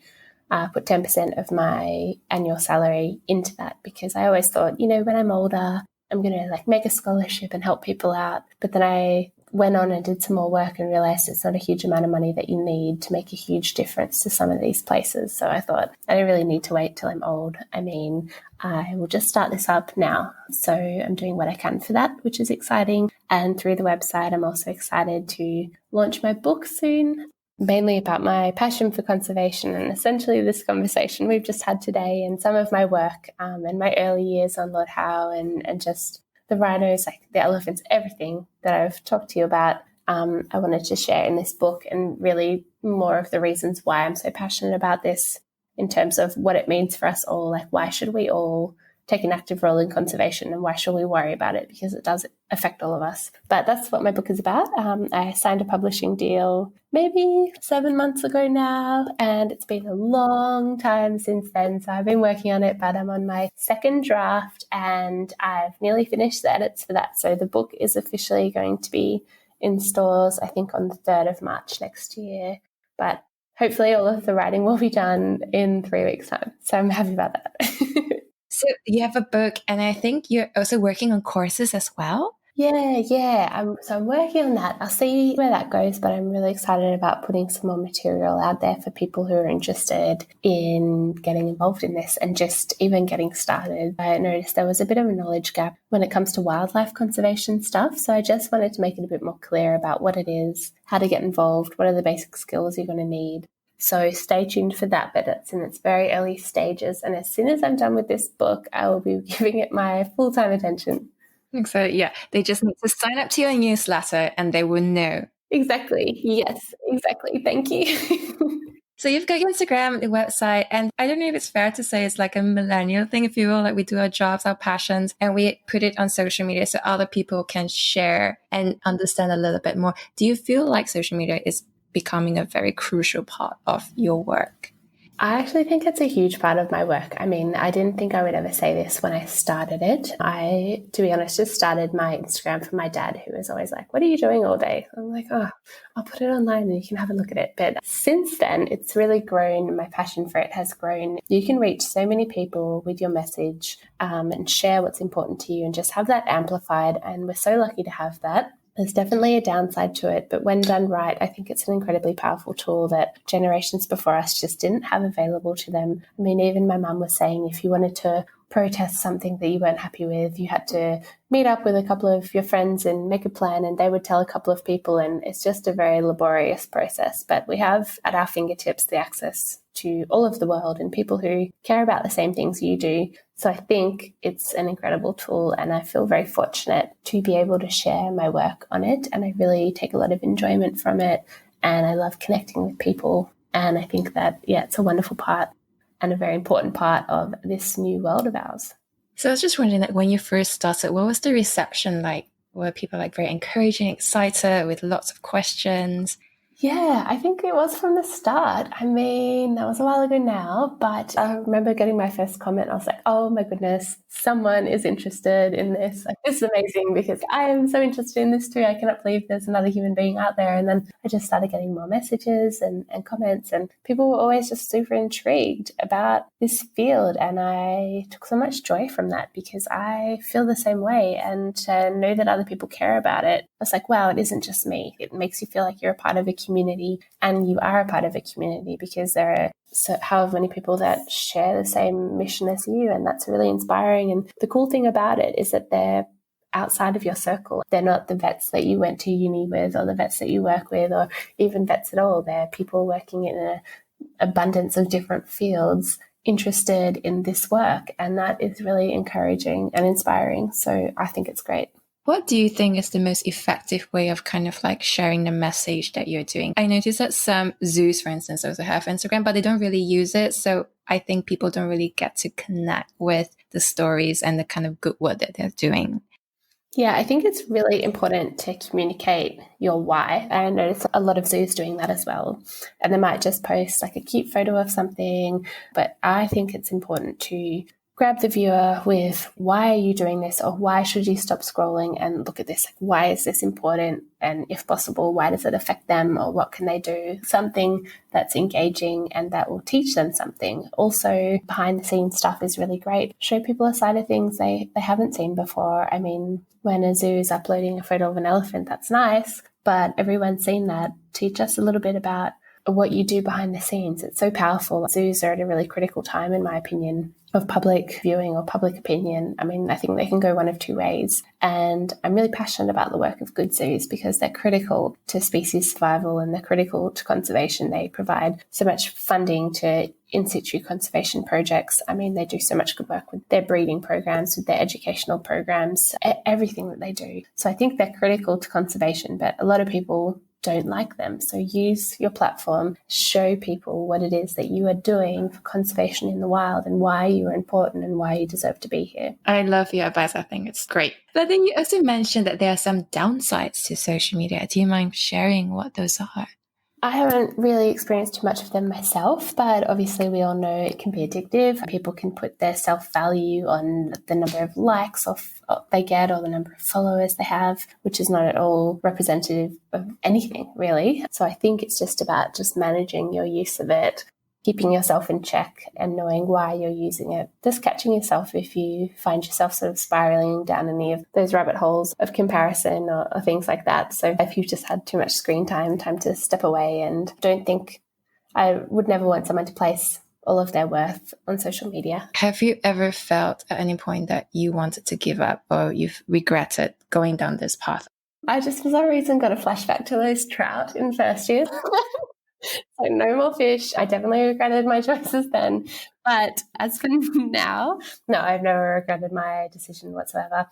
put 10% of my annual salary into that, because I always thought, when I'm older, I'm going to make a scholarship and help people out. But then I went on and did some more work and realized it's not a huge amount of money that you need to make a huge difference to some of these places. So I thought I don't really need to wait till I'm old. I mean, I will just start this up now. So I'm doing what I can for that, which is exciting. And through the website, I'm also excited to launch my book soon, mainly about my passion for conservation and essentially this conversation we've just had today, and some of my work and my early years on Lord Howe and just the rhinos, like the elephants, everything that I've talked to you about. I wanted to share in this book, and really more of the reasons why I'm so passionate about this in terms of what it means for us all. Like, why should we all take an active role in conservation, and why should we worry about it? Because it does affect all of us. But that's what my book is about. I signed a publishing deal maybe 7 months ago now, and it's been a long time since then. So I've been working on it, but I'm on my second draft and I've nearly finished the edits for that. So the book is officially going to be in stores, I think, on the 3rd of March next year. But hopefully all of the writing will be done in 3 weeks' time. So I'm happy about that. So you have a book, and I think you're also working on courses as well? Yeah. I'm working on that. I'll see where that goes, but I'm really excited about putting some more material out there for people who are interested in getting involved in this and just even getting started. I noticed there was a bit of a knowledge gap when it comes to wildlife conservation stuff, so I just wanted to make it a bit more clear about what it is, how to get involved, what are the basic skills you're going to need. So stay tuned for that, but it's in its very early stages. And as soon as I'm done with this book, I will be giving it my full-time attention. So yeah, they just need to sign up to your newsletter and they will know. Exactly. Yes, exactly. Thank you. So you've got your Instagram, the website, and I don't know if it's fair to say it's like a millennial thing, if you will, like we do our jobs, our passions, and we put it on social media so other people can share and understand a little bit more. Do you feel like social media is becoming a very crucial part of your work? I actually think it's a huge part of my work. I mean, I didn't think I would ever say this when I started it. I, to be honest, just started my Instagram from my dad, who was always like, what are you doing all day? I'm like, oh, I'll put it online and you can have a look at it. But since then, it's really grown. My passion for it has grown. You can reach so many people with your message and share what's important to you and just have that amplified. And we're so lucky to have that. There's definitely a downside to it, but when done right, I think it's an incredibly powerful tool that generations before us just didn't have available to them. I mean, even my mum was saying if you wanted to protest something that you weren't happy with, you had to meet up with a couple of your friends and make a plan, and they would tell a couple of people, and it's just a very laborious process. But we have at our fingertips the access to all of the world and people who care about the same things you do. So I think it's an incredible tool, and I feel very fortunate to be able to share my work on it, and I really take a lot of enjoyment from it, and I love connecting with people. And I think that, it's a wonderful part and a very important part of this new world of ours. So I was just wondering, like, when you first started, what was the reception like? Were people like very encouraging, excited, with lots of questions? Yeah, I think it was from the start. I mean, that was a while ago now, but I remember getting my first comment. I was like, oh my goodness, someone is interested in this. Like, this is amazing because I am so interested in this too. I cannot believe there's another human being out there. And then I just started getting more messages and comments, and people were always just super intrigued about this field. And I took so much joy from that because I feel the same way. And to know that other people care about it, I was like, wow, it isn't just me. It makes you feel like you're a part of a community, and you are a part of a community because there are however many people that share the same mission as you, and that's really inspiring. And the cool thing about it is that they're outside of your circle. They're not the vets that you went to uni with or the vets that you work with or even vets at all. They're people working in an abundance of different fields interested in this work, and that is really encouraging and inspiring. So I think it's great. What do you think is the most effective way of kind of like sharing the message that you're doing? I noticed that some zoos, for instance, also have Instagram, but they don't really use it. So I think people don't really get to connect with the stories and the kind of good work that they're doing. Yeah, I think it's really important to communicate your why. I notice a lot of zoos doing that as well. And they might just post like a cute photo of something, but I think it's important to grab the viewer with, why are you doing this, or why should you stop scrolling and look at this? Like, why is this important? And if possible, why does it affect them, or what can they do? Something that's engaging and that will teach them something. Also, behind the scenes stuff is really great. Show people a side of things they haven't seen before. I mean, when a zoo is uploading a photo of an elephant, that's nice, but everyone's seen that. Teach us a little bit about what you do behind the scenes. It's so powerful. Zoos are at a really critical time, in my opinion, of public viewing or public opinion. I mean, I think they can go one of two ways. And I'm really passionate about the work of good zoos because they're critical to species survival and they're critical to conservation. They provide so much funding to in situ conservation projects. I mean, they do so much good work with their breeding programs, with their educational programs, everything that they do. So I think they're critical to conservation, but a lot of people don't like them. So use your platform, show people what it is that you are doing for conservation in the wild and why you are important and why you deserve to be here. I love your advice. I think it's great. But then you also mentioned that there are some downsides to social media. Do you mind sharing what those are? I haven't really experienced too much of them myself, but obviously we all know it can be addictive. People can put their self-value on the number of likes they get or the number of followers they have, which is not at all representative of anything, really. So I think it's just about just managing your use of it, keeping yourself in check and knowing why you're using it. Just catching yourself if you find yourself sort of spiraling down any of those rabbit holes of comparison or things like that. So if you've just had too much screen time to step away, and don't think, I would never want someone to place all of their worth on social media. Have you ever felt at any point that you wanted to give up or you've regretted going down this path? I just for some reason got a flashback to those trout in first year. So no more fish. I definitely regretted my choices then. But as for now, no, I've never regretted my decision whatsoever.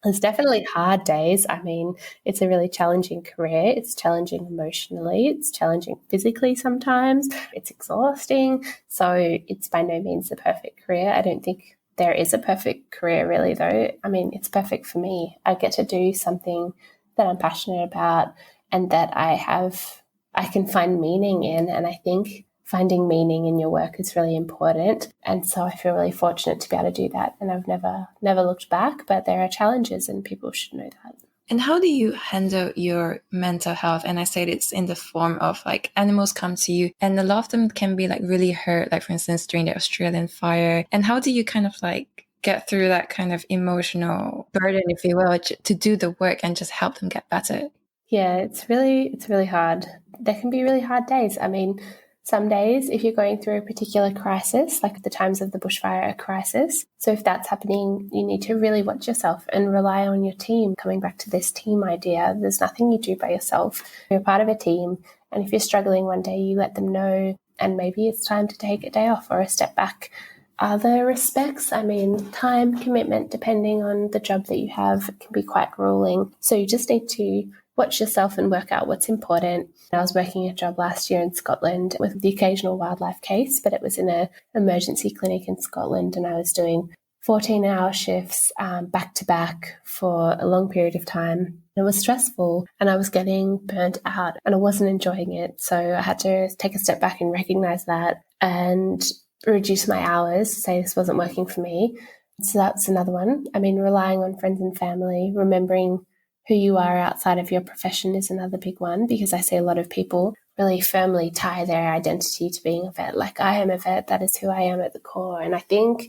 There's definitely hard days. I mean, it's a really challenging career. It's challenging emotionally. It's challenging physically sometimes. It's exhausting. So it's by no means the perfect career. I don't think there is a perfect career really, though. I mean, it's perfect for me. I get to do something that I'm passionate about and that I can find meaning in. And I think finding meaning in your work is really important. And so I feel really fortunate to be able to do that. And I've never looked back, but there are challenges and people should know that. And how do you handle your mental health? And I said it's in the form of like animals come to you and a lot of them can be like really hurt, like for instance, during the Australian fire. And how do you kind of like get through that kind of emotional burden, if you will, to do the work and just help them get better? Yeah, it's really hard. There can be really hard days. I mean, some days if you're going through a particular crisis, like at the times of the bushfire crisis. So if that's happening, you need to really watch yourself and rely on your team. Coming back to this team idea, there's nothing you do by yourself. You're part of a team. And if you're struggling one day, you let them know, and maybe it's time to take a day off or a step back. Other respects, time commitment, depending on the job that you have, can be quite grueling. So you just need to watch yourself and work out what's important. I was working a job last year in Scotland with the occasional wildlife case, but it was in an emergency clinic in Scotland, and I was doing 14-hour shifts back to back for a long period of time. It was stressful and I was getting burnt out and I wasn't enjoying it. So I had to take a step back and recognize that and reduce my hours, say this wasn't working for me. So that's another one. Relying on friends and family, remembering who you are outside of your profession is another big one, because I see a lot of people really firmly tie their identity to being a vet. Like, I am a vet, that is who I am at the core. And I think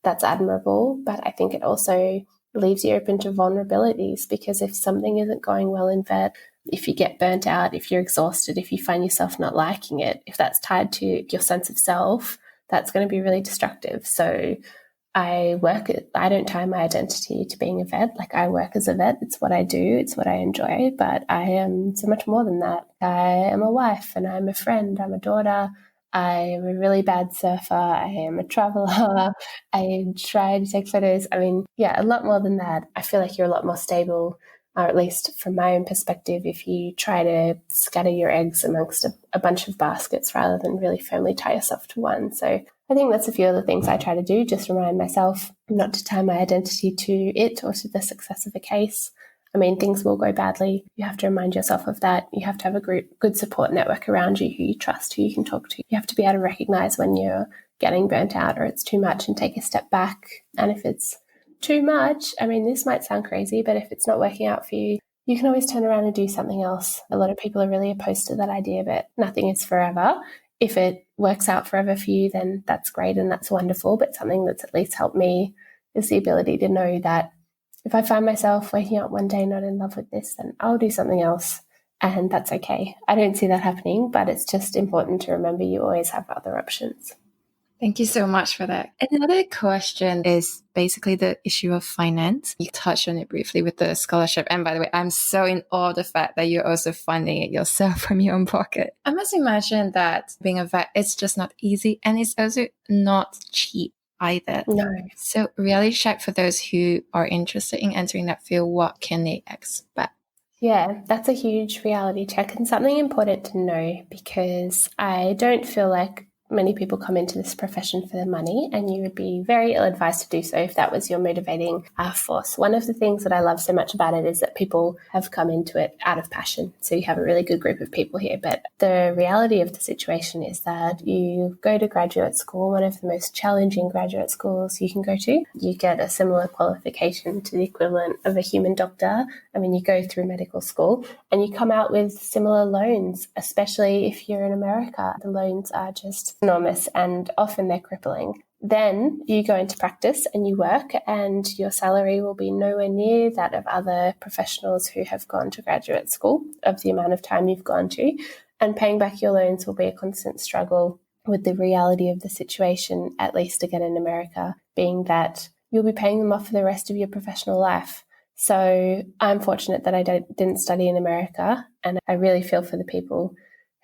that's admirable, but I think it also leaves you open to vulnerabilities, because if something isn't going well in vet, if you get burnt out, if you're exhausted, if you find yourself not liking it, if that's tied to your sense of self, that's going to be really destructive. So I don't tie my identity to being a vet. Like, I work as a vet. It's what I do. It's what I enjoy. But I am so much more than that. I am a wife and I'm a friend. I'm a daughter. I am a really bad surfer. I am a traveler. I try to take photos. A lot more than that. I feel like you're a lot more stable, or at least from my own perspective, if you try to scatter your eggs amongst a bunch of baskets rather than really firmly tie yourself to one. So I think that's a few of the things I try to do, just remind myself not to tie my identity to it or to the success of a case. Things will go badly. You have to remind yourself of that. You have to have a good support network around you who you trust, who you can talk to. You have to be able to recognize when you're getting burnt out or it's too much and take a step back. And if it's too much, this might sound crazy, but if it's not working out for you, you can always turn around and do something else. A lot of people are really opposed to that idea, but nothing is forever. If it works out forever for you, then that's great and that's wonderful. But something that's at least helped me is the ability to know that if I find myself waking up one day not in love with this, then I'll do something else, and that's okay. I don't see that happening, but it's just important to remember you always have other options. Thank you so much for that. Another question is basically the issue of finance. You touched on it briefly with the scholarship. And by the way, I'm so in awe of the fact that you're also funding it yourself from your own pocket. I must imagine that being a vet, it's just not easy, and it's also not cheap either. No. So reality check for those who are interested in entering that field, what can they expect? Yeah, that's a huge reality check and something important to know, because I don't feel like many people come into this profession for the money, and you would be very ill-advised to do so if that was your motivating force. One of the things that I love so much about it is that people have come into it out of passion. So you have a really good group of people here. But the reality of the situation is that you go to graduate school, one of the most challenging graduate schools you can go to. You get a similar qualification to the equivalent of a human doctor. You go through medical school and you come out with similar loans, especially if you're in America. The loans are just enormous and often they're crippling. Then you go into practice and you work, and your salary will be nowhere near that of other professionals who have gone to graduate school of the amount of time you've gone to. And paying back your loans will be a constant struggle, with the reality of the situation, at least again in America, being that you'll be paying them off for the rest of your professional life. So I'm fortunate that I didn't study in America, and I really feel for the people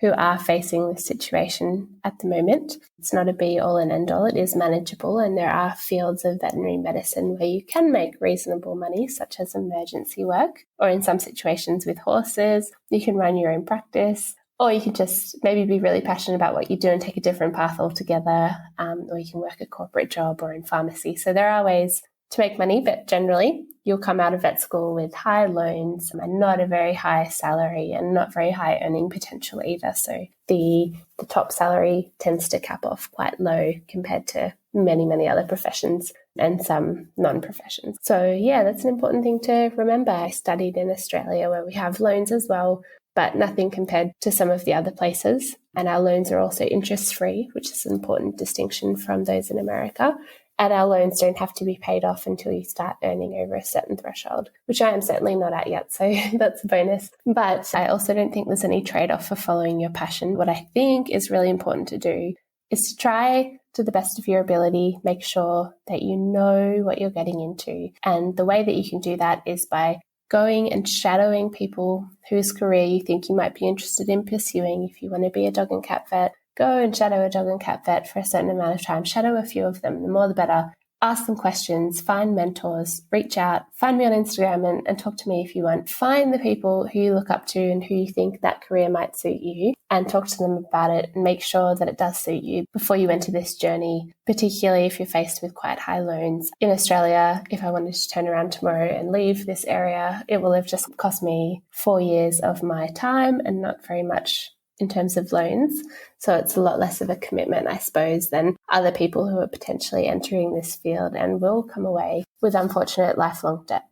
who are facing this situation at the moment. It's not a be-all and end-all. It is manageable, and there are fields of veterinary medicine where you can make reasonable money, such as emergency work, or in some situations with horses. You can run your own practice, or you can just maybe be really passionate about what you do and take a different path altogether, or you can work a corporate job or in pharmacy. So there are ways to make money, but generally you'll come out of vet school with high loans and not a very high salary and not very high earning potential either. So the top salary tends to cap off quite low compared to many, many other professions and some non-professions. So yeah, that's an important thing to remember. I studied in Australia where we have loans as well, but nothing compared to some of the other places. And our loans are also interest-free, which is an important distinction from those in America. And our loans don't have to be paid off until you start earning over a certain threshold, which I am certainly not at yet. So that's a bonus. But I also don't think there's any trade-off for following your passion. What I think is really important to do is to try to the best of your ability, make sure that you know what you're getting into. And the way that you can do that is by going and shadowing people whose career you think you might be interested in pursuing. If you want to be a dog and cat vet, go and shadow a dog and cat vet for a certain amount of time. Shadow a few of them. The more the better. Ask them questions, find mentors, reach out, find me on Instagram and talk to me if you want. Find the people who you look up to and who you think that career might suit you and talk to them about it and make sure that it does suit you before you enter this journey, particularly if you're faced with quite high loans. In Australia, if I wanted to turn around tomorrow and leave this area, it will have just cost me 4 years of my time and not very much in terms of loans. So it's a lot less of a commitment, I suppose, than other people who are potentially entering this field and will come away with unfortunate lifelong debt.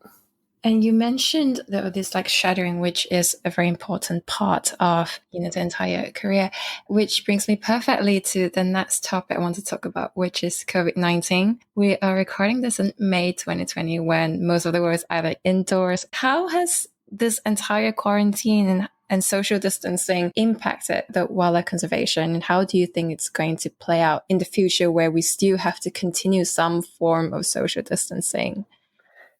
And you mentioned this like shadowing, which is a very important part of, the entire career, which brings me perfectly to the next topic I want to talk about, which is COVID-19. We are recording this in May 2020 when most of the world is either indoors. How has this entire quarantine and social distancing impacted the wildlife conservation? And how do you think it's going to play out in the future where we still have to continue some form of social distancing?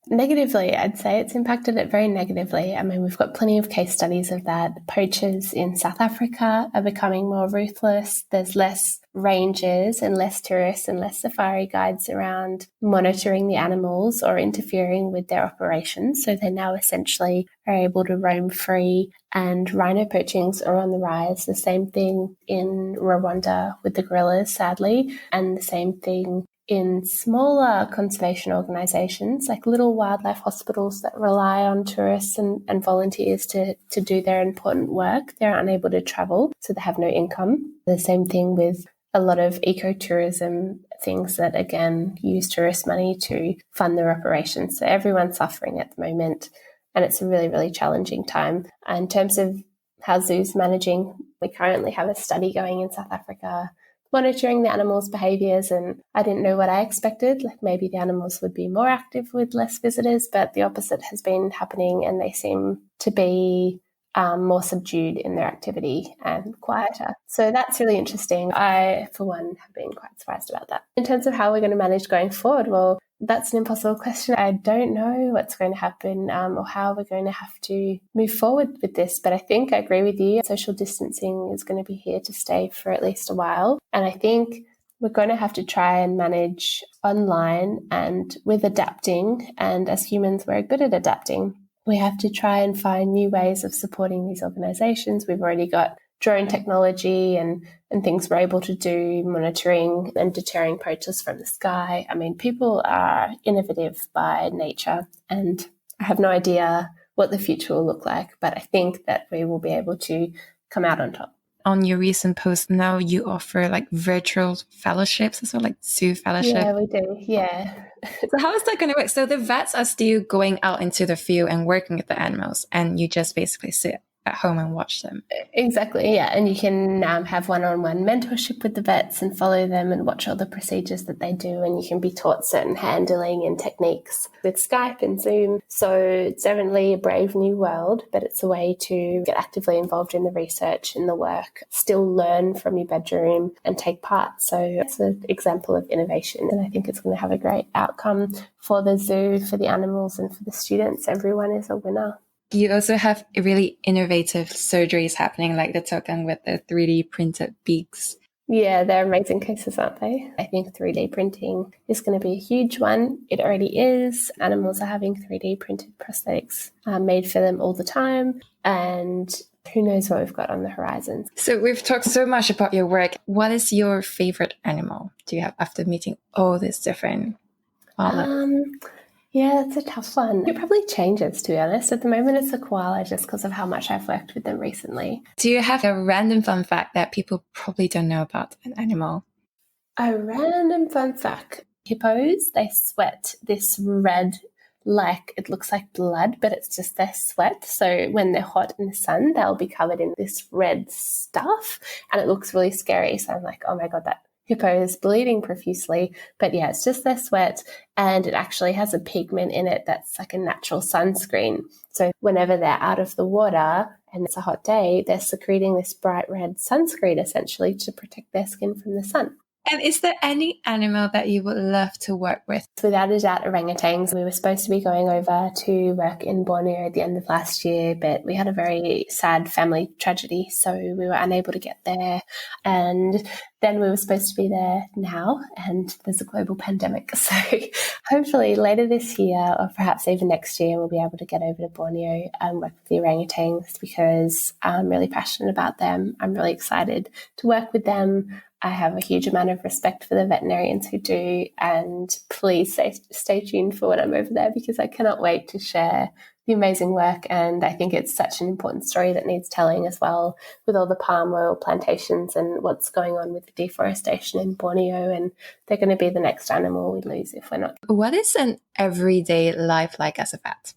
Negatively, I'd say it's impacted it very negatively. I mean, we've got plenty of case studies of that. Poachers in South Africa are becoming more ruthless. There's less rangers and less tourists and less safari guides around monitoring the animals or interfering with their operations. So they now essentially are able to roam free, and rhino poachings are on the rise. The same thing in Rwanda with the gorillas, sadly, and the same thing in smaller conservation organisations like little wildlife hospitals that rely on tourists and volunteers to do their important work. They're unable to travel, so they have no income. The same thing with a lot of ecotourism things that, again, use tourist money to fund their operations. So everyone's suffering at the moment, and it's a really, really challenging time. In terms of how zoos managing, we currently have a study going in South Africa monitoring the animals' behaviours, and I didn't know what I expected. Like maybe the animals would be more active with less visitors, but the opposite has been happening, and they seem to be more subdued in their activity and quieter. So that's really interesting. I, for one, have been quite surprised about that. In terms of how we're going to manage going forward, well, that's an impossible question. I don't know what's going to happen or how we're going to have to move forward with this. But I think I agree with you. Social distancing is going to be here to stay for at least a while. And I think we're going to have to try and manage online and with adapting. And as humans, we're good at adapting. We have to try and find new ways of supporting these organisations. We've already got drone technology and things we're able to do, monitoring and deterring poachers from the sky. I mean, people are innovative by nature, and I have no idea what the future will look like, but I think that we will be able to come out on top. On your recent post, now you offer like virtual fellowships as well, like zoo fellowship. Yeah, we do. Yeah. So how is that going to work? So the vets are still going out into the field and working with the animals, and you just basically sit at home and watch them. Exactly, yeah. And you can have one-on-one mentorship with the vets and follow them and watch all the procedures that they do, and you can be taught certain handling and techniques with Skype and Zoom. So it's definitely a brave new world, but it's a way to get actively involved in the research and the work, still learn from your bedroom and take part. So it's an example of innovation, and I think it's going to have a great outcome for the zoo, for the animals and for the students. Everyone is a winner. You also have really innovative surgeries happening, like the token with the 3D printed beaks. Yeah, they're amazing cases, aren't they? I think 3D printing is going to be a huge one. It already is. Animals are having 3D printed prosthetics made for them all the time. And who knows what we've got on the horizon. So we've talked so much about your work. What is your favorite animal do you have after meeting all these different wildlife? Yeah, that's a tough one. It probably changes, to be honest. At the moment, it's a koala just because of how much I've worked with them recently. Do you have a random fun fact that people probably don't know about an animal? A random fun fact. Hippos, they sweat this red, like it looks like blood, but it's just their sweat. So when they're hot in the sun, they'll be covered in this red stuff, and it looks really scary. So I'm like, oh my God, that hippos bleeding profusely. But yeah, it's just their sweat, and it actually has a pigment in it that's like a natural sunscreen. So whenever they're out of the water and it's a hot day, they're secreting this bright red sunscreen essentially to protect their skin from the sun. And is there any animal that you would love to work with? Without a doubt, orangutans. We were supposed to be going over to work in Borneo at the end of last year, but we had a very sad family tragedy, so we were unable to get there. And then we were supposed to be there now, and there's a global pandemic. So hopefully later this year, or perhaps even next year, we'll be able to get over to Borneo and work with the orangutans, because I'm really passionate about them. I'm really excited to work with them. I have a huge amount of respect for the veterinarians who do, and please stay tuned for when I'm over there, because I cannot wait to share the amazing work. And I think it's such an important story that needs telling as well, with all the palm oil plantations and what's going on with the deforestation in Borneo. And they're going to be the next animal we lose if we're not. What is an everyday life like as a vet?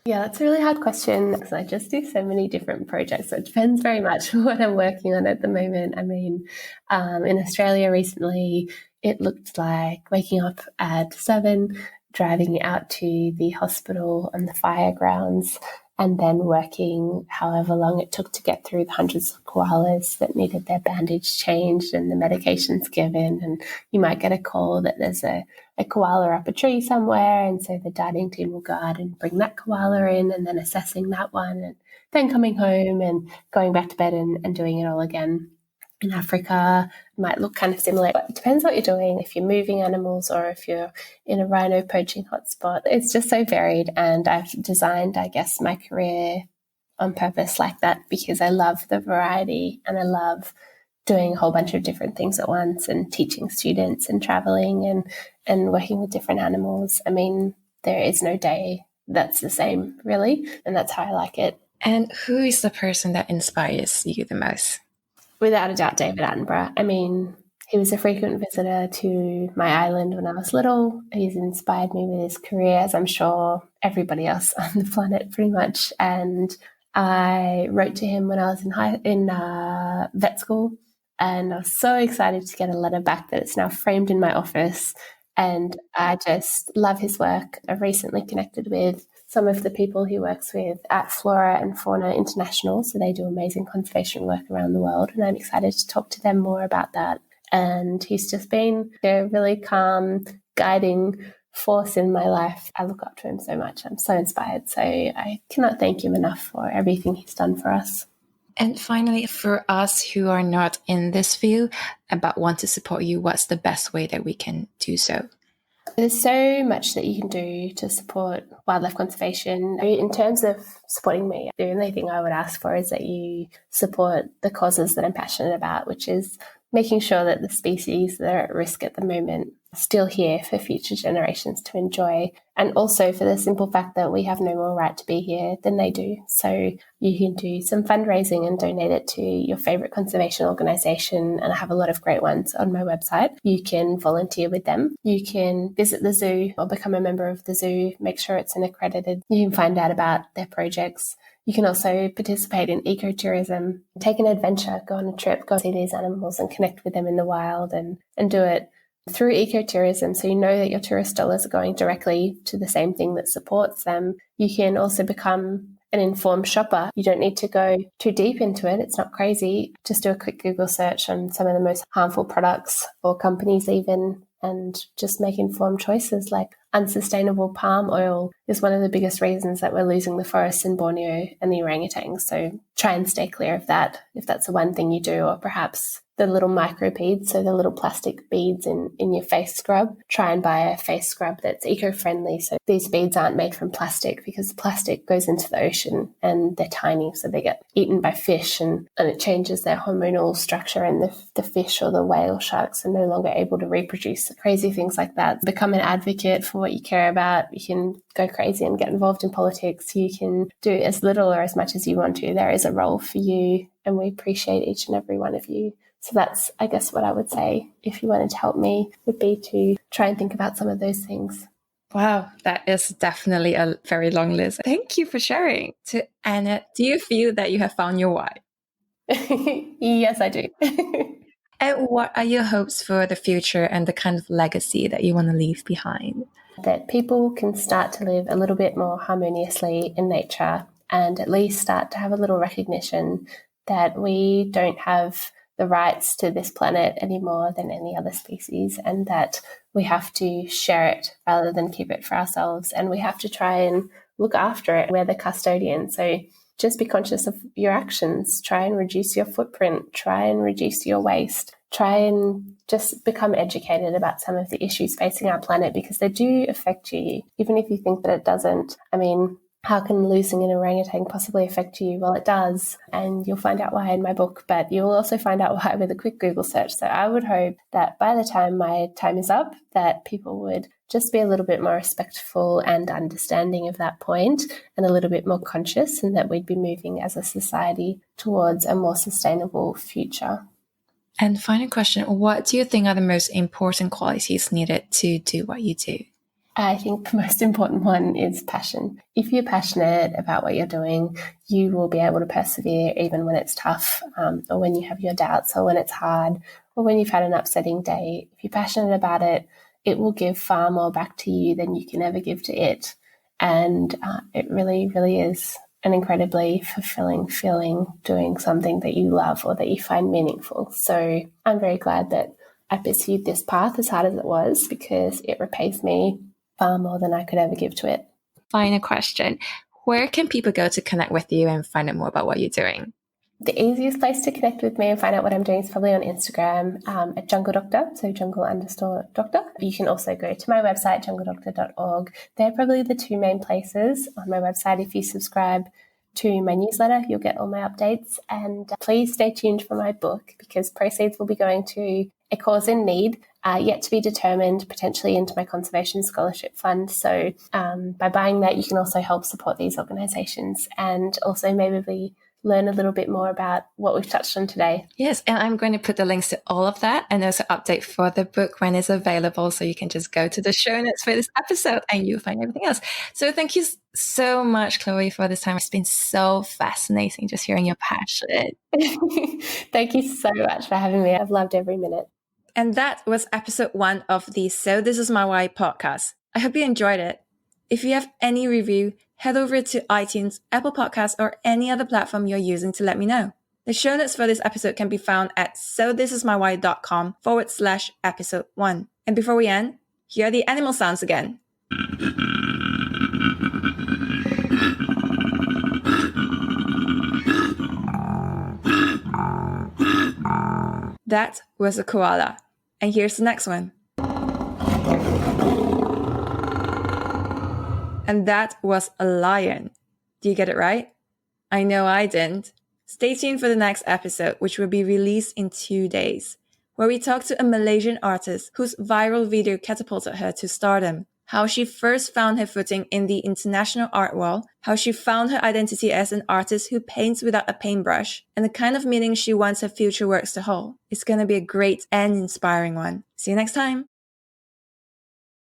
Yeah, that's a really hard question, because I just do so many different projects. So it depends very much what I'm working on at the moment. I mean, in Australia recently, it looked like waking up at 7, driving out to the hospital and the fire grounds, and then working however long it took to get through the hundreds of koalas that needed their bandage changed and the medications given. And you might get a call that there's a koala up a tree somewhere, and so the diving team will go out and bring that koala in, and then assessing that one, and then coming home and going back to bed and doing it all again. In Africa, it might look kind of similar, but it depends what you're doing. If you're moving animals or if you're in a rhino poaching hotspot, it's just so varied. And I've designed, I guess, my career on purpose like that, because I love the variety, and I love doing a whole bunch of different things at once, and teaching students and traveling and working with different animals. I mean, there is no day that's the same, really, and that's how I like it. And who is the person that inspires you the most? Without a doubt, David Attenborough. I mean, he was a frequent visitor to my island when I was little. He's inspired me with his career, as I'm sure everybody else on the planet pretty much. And I wrote to him when I was in vet school, and I was so excited to get a letter back that it's now framed in my office. And I just love his work. I've recently connected with some of the people he works with at Flora and Fauna International. So they do amazing conservation work around the world, and I'm excited to talk to them more about that. And he's just been a really calm, guiding force in my life. I look up to him so much. I'm so inspired. So I cannot thank him enough for everything he's done for us. And finally, for us who are not in this field but want to support you, what's the best way that we can do so? There's so much that you can do to support wildlife conservation. In terms of supporting me, the only thing I would ask for is that you support the causes that I'm passionate about, which is making sure that the species that are at risk at the moment are still here for future generations to enjoy. And also for the simple fact that we have no more right to be here than they do. So you can do some fundraising and donate it to your favourite conservation organisation. And I have a lot of great ones on my website. You can volunteer with them. You can visit the zoo or become a member of the zoo, make sure it's an accredited. You can find out about their projects. You can also participate in ecotourism, take an adventure, go on a trip, go see these animals and connect with them in the wild, and do it through ecotourism, so you know that your tourist dollars are going directly to the same thing that supports them. You can also become an informed shopper. You don't need to go too deep into it. It's not crazy. Just do a quick Google search on some of the most harmful products or companies even, and just make informed choices. Like unsustainable palm oil is one of the biggest reasons that we're losing the forests in Borneo and the orangutans. So try and stay clear of that if that's the one thing you do, or perhaps the little micro beads, so the little plastic beads in your face scrub. Try and buy a face scrub that's eco-friendly. So these beads aren't made from plastic, because the plastic goes into the ocean and they're tiny, so they get eaten by fish, and it changes their hormonal structure, and the fish or the whale sharks are no longer able to reproduce. So crazy things like that. Become an advocate for what you care about. You can go crazy and get involved in politics. You can do as little or as much as you want to. There is a role for you, and we appreciate each and every one of you. So that's, I guess, what I would say if you wanted to help me, would be to try and think about some of those things. Wow, that is definitely a very long list. Thank you for sharing. To Anna, do you feel that you have found your why? Yes, I do. And what are your hopes for the future and the kind of legacy that you want to leave behind? That people can start to live a little bit more harmoniously in nature and at least start to have a little recognition that we don't have the rights to this planet any more than any other species, and that we have to share it rather than keep it for ourselves, and we have to try and look after it. We're the custodian. So just be conscious of your actions. Try and reduce your footprint. Try and reduce your waste. Try and just become educated about some of the issues facing our planet, because they do affect you, even if you think that it doesn't. I mean, how can losing an orangutan possibly affect you? Well, it does, and you'll find out why in my book, but you'll also find out why with a quick Google search. So I would hope that by the time my time is up, that people would just be a little bit more respectful and understanding of that point, and a little bit more conscious, and that we'd be moving as a society towards a more sustainable future. And final question, what do you think are the most important qualities needed to do what you do? I think the most important one is passion. If you're passionate about what you're doing, you will be able to persevere even when it's tough, or when you have your doubts, or when it's hard, or when you've had an upsetting day. If you're passionate about it, it will give far more back to you than you can ever give to it. And it really, really is an incredibly fulfilling feeling doing something that you love or that you find meaningful. So I'm very glad that I pursued this path, as hard as it was, because it repays me far more than I could ever give to it. Final question. Where can people go to connect with you and find out more about what you're doing? The easiest place to connect with me and find out what I'm doing is probably on Instagram at Jungle Doctor, so jungle_doctor. You can also go to my website, jungledoctor.org. They're probably the two main places on my website. If you subscribe to my newsletter, you'll get all my updates. And please stay tuned for my book, because proceeds will be going to a cause in need, yet to be determined, potentially into my conservation scholarship fund. So by buying that, you can also help support these organisations, and also maybe learn a little bit more about what we've touched on today. Yes, and I'm going to put the links to all of that, and also update for the book when it's available. So you can just go to the show notes for this episode and you'll find everything else. So thank you so much, Chloe, for this time. It's been so fascinating just hearing your passion. Thank you so much for having me. I've loved every minute. And that was episode 1 of the So This Is My Why podcast. I hope you enjoyed it. If you have any review, head over to iTunes, Apple Podcasts, or any other platform you're using to let me know. The show notes for this episode can be found at sothisismywhy.com/episode 1. And before we end, here are the animal sounds again. That was a koala. And here's the next one. And that was a lion. Do you get it right? I know I didn't. Stay tuned for the next episode, which will be released in 2 days, where we talk to a Malaysian artist whose viral video catapulted her to stardom, how she first found her footing in the international art world, how she found her identity as an artist who paints without a paintbrush, and the kind of meaning she wants her future works to hold. It's going to be a great and inspiring one. See you next time.